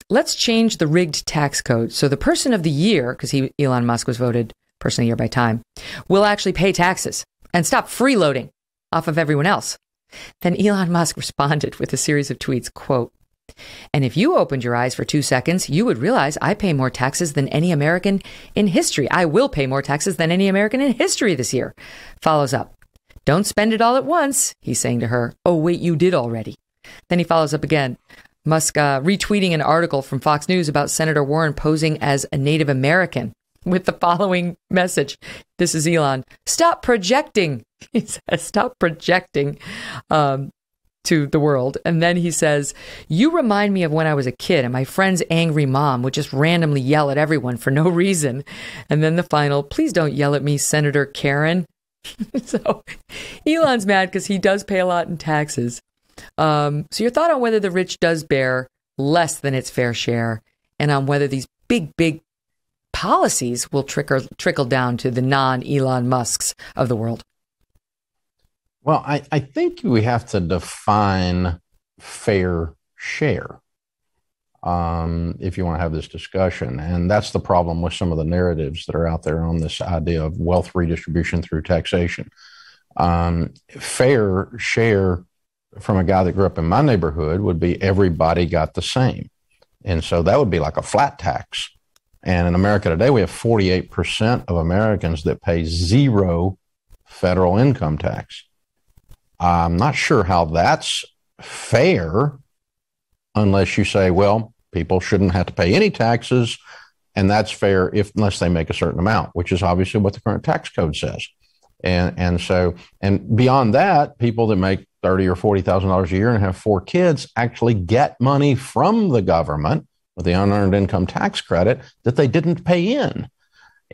A: let's change the rigged tax code so the person of the year, because Elon Musk was voted person of the year by Time, will actually pay taxes and stop freeloading off of everyone else. Then Elon Musk responded with a series of tweets, quote, and if you opened your eyes for 2 seconds, you would realize I pay more taxes than any American in history. I will pay more taxes than any American in history this year. Follows up. Don't spend it all at once, he's saying to her. Oh, wait, you did already. Then he follows up again. Musk retweeting an article from Fox News about Senator Warren posing as a Native American with the following message. This is Elon. Stop projecting. He says, stop projecting to the world. And then he says, you remind me of when I was a kid and my friend's angry mom would just randomly yell at everyone for no reason. And then the final, please don't yell at me, Senator Karen. So Elon's mad because he does pay a lot in taxes. So your thought on whether the rich does bear less than its fair share, and on whether these big policies will trickle down to the non-Elon Musks of the world.
G: Well, I think we have to define fair share if you want to have this discussion. And that's the problem with some of the narratives that are out there on this idea of wealth redistribution through taxation. Fair share from a guy that grew up in my neighborhood would be everybody got the same. And so that would be like a flat tax. And in America today, we have 48% of Americans that pay zero federal income tax. I'm not sure how that's fair unless you say, well, people shouldn't have to pay any taxes, and that's fair unless they make a certain amount, which is obviously what the current tax code says. And beyond that, people that make $30,000 or $40,000 a year and have 4 kids actually get money from the government with the unearned income tax credit that they didn't pay in.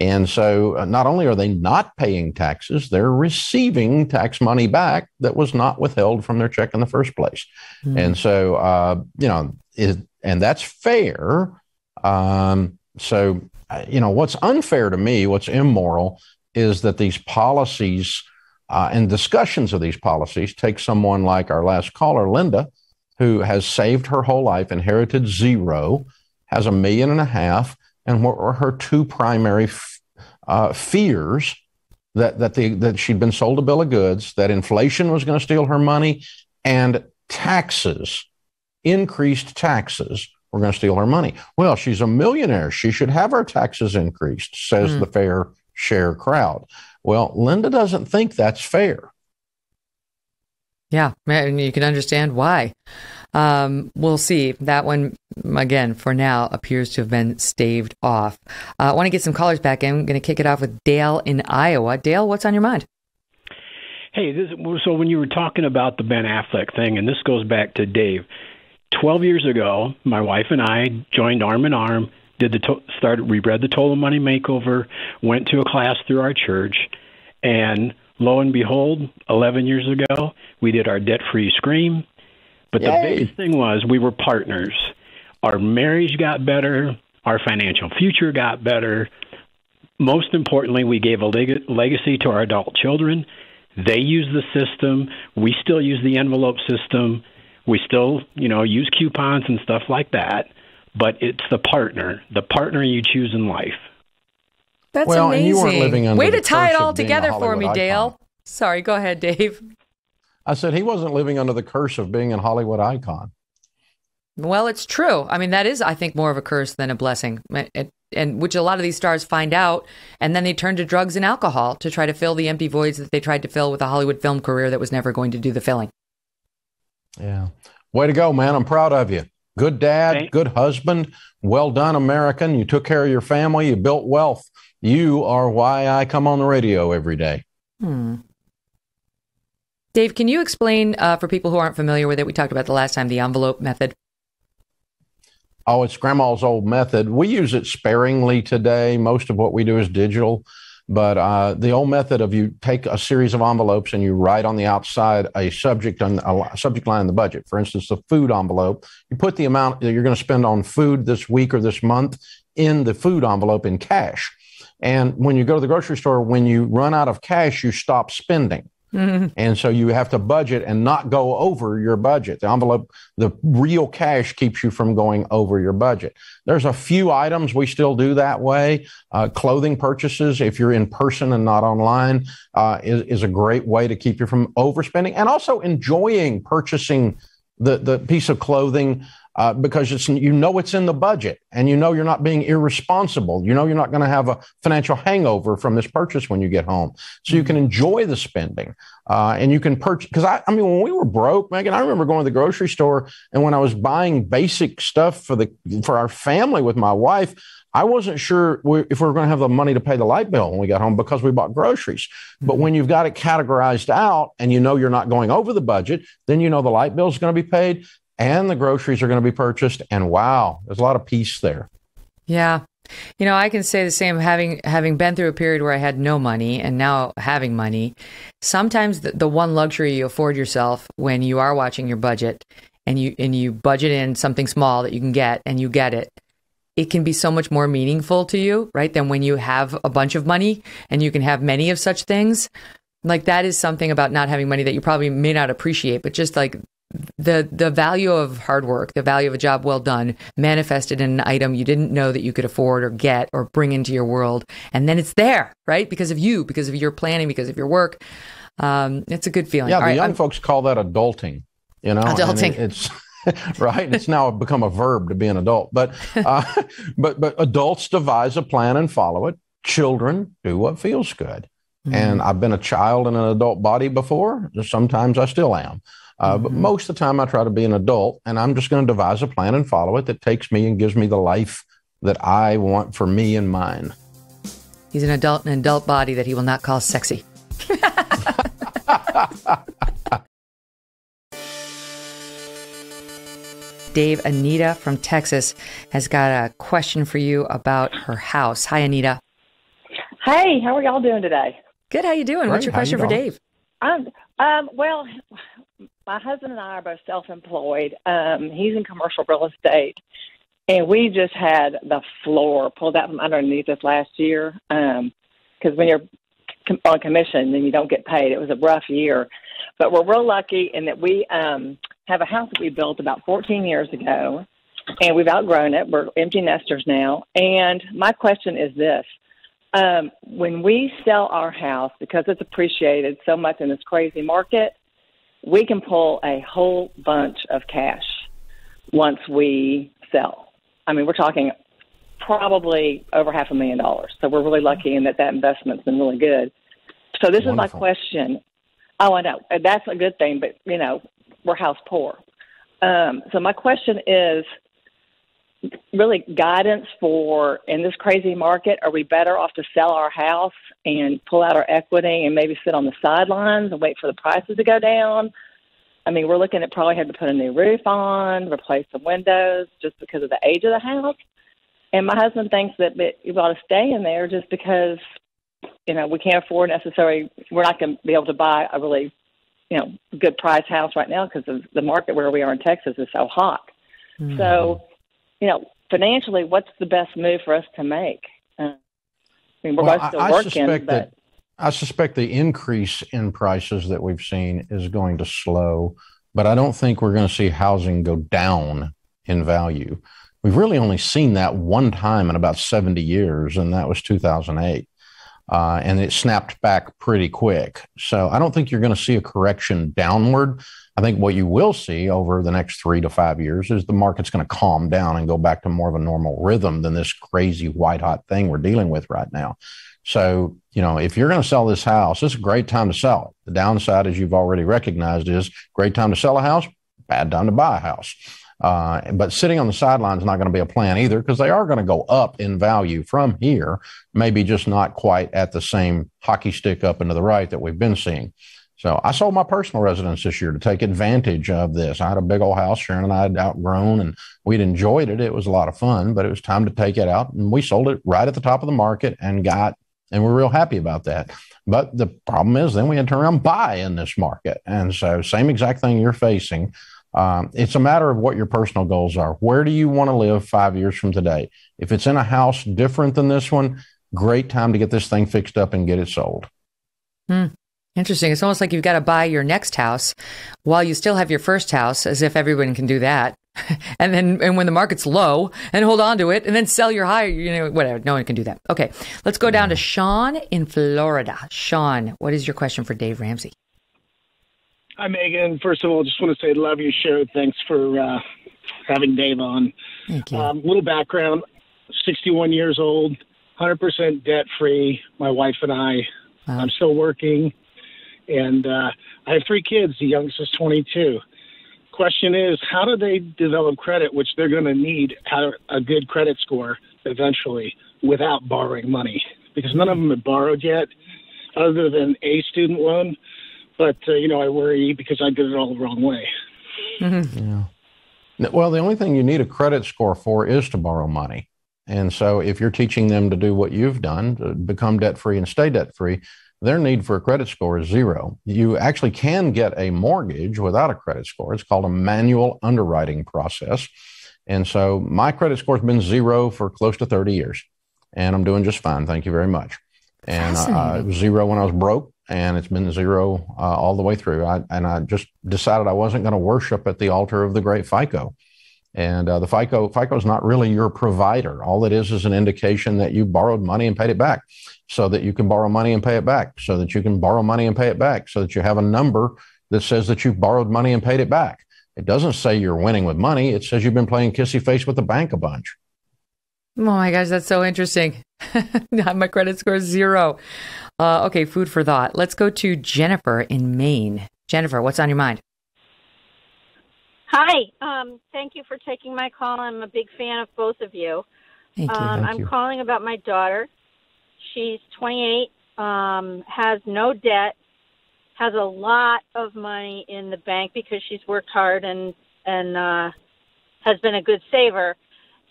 G: And so not only are they not paying taxes, they're receiving tax money back that was not withheld from their check in the first place. And so, and that's fair. What's unfair to me, what's immoral, is that these policies and discussions of these policies take someone like our last caller, Linda, who has saved her whole life, inherited zero, has $1.5 million, and what were her 2 primary fears? That she'd been sold a bill of goods, that inflation was going to steal her money, and taxes, increased taxes, were going to steal her money. Well, she's a millionaire. She should have her taxes increased, says the fair share crowd. Well, Linda doesn't think that's fair.
A: Yeah, and you can understand why. We'll see. That one, again, for now, appears to have been staved off. I want to get some callers back in. I'm going to kick it off with Dale in Iowa. Dale, what's on your mind?
N: Hey, so when you were talking about the Ben Affleck thing, and this goes back to Dave, 12 years ago, my wife and I joined arm in arm, we read the Total Money Makeover, went to a class through our church, and lo and behold, 11 years ago, we did our debt-free scream. But the biggest thing was we were partners. Our marriage got better. Our financial future got better. Most importantly, we gave a legacy to our adult children. They use the system. We still use the envelope system. We still, use coupons and stuff like that. But it's the partner you choose in life.
A: That's amazing.
G: And you weren't living under
A: Way
G: the
A: to tie it
G: curse
A: all
G: of being
A: together
G: a
A: for
G: Hollywood
A: me,
G: icon.
A: Dale. Sorry, go ahead, Dave.
G: I said he wasn't living under the curse of being a Hollywood icon.
A: Well, it's true. I mean, that is, I think, more of a curse than a blessing, and which a lot of these stars find out, and then they turn to drugs and alcohol to try to fill the empty voids that they tried to fill with a Hollywood film career that was never going to do the filling.
G: Yeah. Way to go, man. I'm proud of you. Good dad, good husband. Well done, American. You took care of your family. You built wealth. You are why I come on the radio every day.
A: Dave, can you explain for people who aren't familiar with it, we talked about the last time, the envelope method?
G: Oh, it's grandma's old method. We use it sparingly today. Most of what we do is digital. But the old method of you take a series of envelopes and you write on the outside a subject line in the budget. For instance, the food envelope. You put the amount that you're going to spend on food this week or this month in the food envelope in cash. And when you go to the grocery store, when you run out of cash, you stop spending. And so you have to budget and not go over your budget. The envelope, the real cash keeps you from going over your budget. There's a few items we still do that way. Clothing purchases, if you're in person and not online, is a great way to keep you from overspending, and also enjoying purchasing the piece of clothing because it's in the budget, and you're not being irresponsible. You're not going to have a financial hangover from this purchase when you get home. So you can enjoy the spending, and you can purchase. Because I mean, when we were broke, Megan, I remember going to the grocery store, and when I was buying basic stuff for our family with my wife, I wasn't sure if we were going to have the money to pay the light bill when we got home because we bought groceries. But when you've got it categorized out and you're not going over the budget, then the light bill is going to be paid and the groceries are going to be purchased. And wow, there's a lot of peace there.
A: Yeah. I can say the same, having been through a period where I had no money and now having money. Sometimes the one luxury you afford yourself when you are watching your budget and you budget in something small that you can get and you get it, it can be so much more meaningful to you, right? Than when you have a bunch of money and you can have many of such things. Like, that is something about not having money that you probably may not appreciate, but just like the value of hard work, the value of a job well done, manifested in an item you didn't know that you could afford or get or bring into your world. And then it's there, right? Because of your planning, because of your work. It's a good feeling.
G: Yeah, the young folks call that adulting. you know,
A: adulting.
G: It's right. It's now become a verb to be an adult, but adults devise a plan and follow it. Children do what feels good. And I've been a child in an adult body before. Sometimes I still am. But most of the time I try to be an adult, and I'm just going to devise a plan and follow it that takes me and gives me the life that I want for me and mine.
A: He's an adult body that he will not call sexy. Dave, Anita from Texas has got a question for you about her house. Hi, Anita.
O: Hey, how are y'all doing today?
A: Good. How you doing?
G: Great.
A: What's your question for Dave?
O: Well, my husband and I are both self-employed. He's in commercial real estate, and we just had the floor pulled out from underneath us last year because when you're on commission, then you don't get paid. It was a rough year. But we're real lucky in that we have a house that we built about 14 years ago, and we've outgrown it. We're empty nesters now. And my question is this. When we sell our house, because it's appreciated so much in this crazy market, we can pull a whole bunch of cash once we sell. I mean, we're talking probably over $500,000. So we're really lucky in that investment's been really good. So this is my question. Oh, I know. That's a good thing, but, you know, we're house poor. So my question is, really guidance for in this crazy market. Are we better off to sell our house and pull out our equity and maybe sit on the sidelines and wait for the prices to go down? I mean, we're looking at probably having to put a new roof on, replace some windows just because of the age of the house. And my husband thinks that you ought to stay in there just because, you know, we can't afford necessarily, we're not going to be able to buy a really, you know, good price house right now because of the market where we are in Texas is so hot. Mm-hmm. So, you know, financially, what's the best move for us to make? I mean, we're both still working, but
G: I suspect the increase in prices that we've seen is going to slow, but I don't think we're going to see housing go down in value. We've really only seen that one time in about 70 years, and that was 2008. And it snapped back pretty quick. So I don't think you're going to see a correction downward. I think what you will see over the next 3 to 5 years is the market's going to calm down and go back to more of a normal rhythm than this crazy white hot thing we're dealing with right now. So, you know, if you're going to sell this house, it's a great time to sell it. The downside, as you've already recognized, is great time to sell a house, bad time to buy a house. But sitting on the sidelines is not going to be a plan either because they are going to go up in value from here, maybe just not quite at the same hockey stick up and to the right that we've been seeing. So I sold my personal residence this year to take advantage of this. I had a big old house Sharon and I had outgrown, and we'd enjoyed it. It was a lot of fun, but it was time to take it out. And we sold it right at the top of the market and we're real happy about that. But the problem is then we had to turn around and buy in this market. And so same exact thing you're facing. It's a matter of what your personal goals are. Where do you want to live 5 years from today? If it's in a house different than this one, great time to get this thing fixed up and get it sold.
A: Interesting. It's almost like you've got to buy your next house while you still have your first house, as if everyone can do that. and when the market's low, and hold on to it, and then sell your higher, you know, whatever. No one can do that. Okay, let's go down to Sean in Florida. Sean, what is your question for Dave Ramsey?
P: Hi, Megan. First of all, just want to say love your show. Thanks for having Dave on.
A: Thank you.
P: Little background, 61 years old, 100% debt-free, my wife and I.
A: Wow.
P: I'm still working, and I have 3 kids. The youngest is 22. Question is, how do they develop credit, which they're going to need a good credit score eventually without borrowing money? Because none of them have borrowed yet, other than a student loan. But, you know, I worry because I did it all the wrong way.
G: Mm-hmm. Yeah. Well, the only thing you need a credit score for is to borrow money. And so if you're teaching them to do what you've done, to become debt-free and stay debt-free, their need for a credit score is 0. You actually can get a mortgage without a credit score. It's called a manual underwriting process. And so my credit score has been 0 for close to 30 years. And I'm doing just fine. Thank you very much. And it was 0 when I was broke. And it's been 0 all the way through. I just decided I wasn't going to worship at the altar of the great FICO. And the FICO is not really your provider. All it is an indication that you borrowed money and paid it back, so that you can borrow money and pay it back, so that you can borrow money and pay it back, so that you have a number that says that you've borrowed money and paid it back. It doesn't say you're winning with money. It says you've been playing kissy face with the bank a bunch.
A: Oh my gosh, that's so interesting. My credit score is 0. Okay, food for thought. Let's go to Jennifer in Maine. Jennifer, what's on your mind?
Q: Hi. Thank you for taking my call. I'm a big fan of both of you.
A: Thank you.
Q: I'm calling about my daughter. She's 28, has no debt, has a lot of money in the bank because she's worked hard and has been a good saver.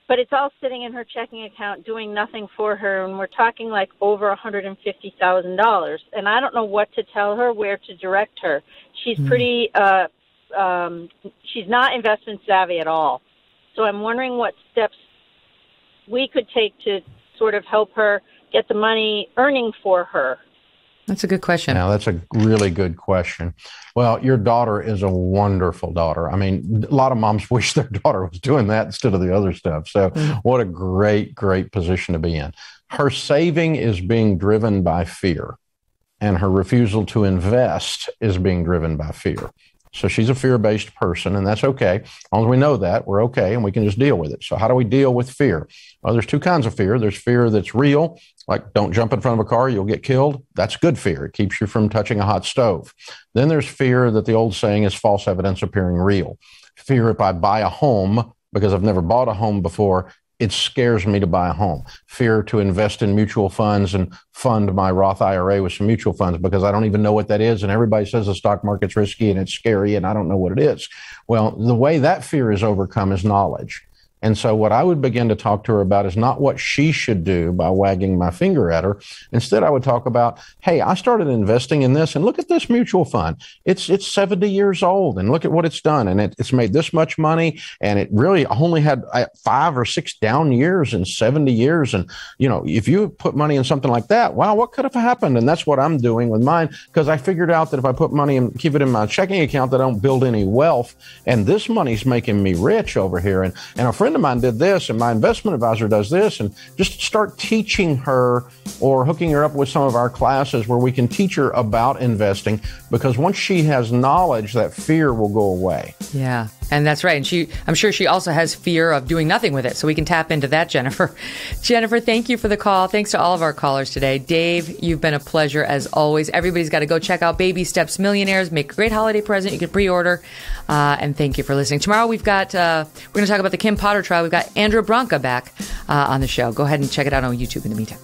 Q: But it's all sitting in her checking account doing nothing for her, and we're talking like over $150,000. And I don't know what to tell her, where to direct her. She's pretty, she's not investment savvy at all. So I'm wondering what steps we could take to sort of help her get the money earning for her.
A: That's a good question.
G: Now, that's a really good question. Well, your daughter is a wonderful daughter. I mean, a lot of moms wish their daughter was doing that instead of the other stuff. So what a great, great position to be in. Her saving is being driven by fear, and her refusal to invest is being driven by fear. So she's a fear-based person, and that's okay. As long as we know that, we're okay, and we can just deal with it. So how do we deal with fear? Well, there's two kinds of fear. There's fear that's real, like don't jump in front of a car, you'll get killed. That's good fear. It keeps you from touching a hot stove. Then there's fear that the old saying is false evidence appearing real. Fear if I buy a home, because I've never bought a home before, it scares me to buy a home. Fear to invest in mutual funds and fund my Roth IRA with some mutual funds because I don't even know what that is. And everybody says the stock market's risky and it's scary and I don't know what it is. Well, the way that fear is overcome is knowledge. And so what I would begin to talk to her about is not what she should do by wagging my finger at her. Instead, I would talk about, hey, I started investing in this and look at this mutual fund. It's 70 years old and look at what it's done. And it's made this much money. And it really only had 5 or 6 down years in 70 years. And, you know, if you put money in something like that, wow, what could have happened? And that's what I'm doing with mine, because I figured out that if I put money and keep it in my checking account, that I don't build any wealth. And this money's making me rich over here. And a friend of mine did this, and my investment advisor does this, and just start teaching her or hooking her up with some of our classes where we can teach her about investing, because once she has knowledge, that fear will go away.
A: Yeah, and that's right. And I'm sure she also has fear of doing nothing with it, so we can tap into that, Jennifer. Jennifer, thank you for the call. Thanks to all of our callers today. Dave, you've been a pleasure as always. Everybody's got to go check out Baby Steps Millionaires. Make a great holiday present. You can pre-order. And thank you for listening. Tomorrow we've got, we're going to talk about the Kim Potter trial. We've got Andrew Branca back on the show. Go ahead and check it out on YouTube in the meantime.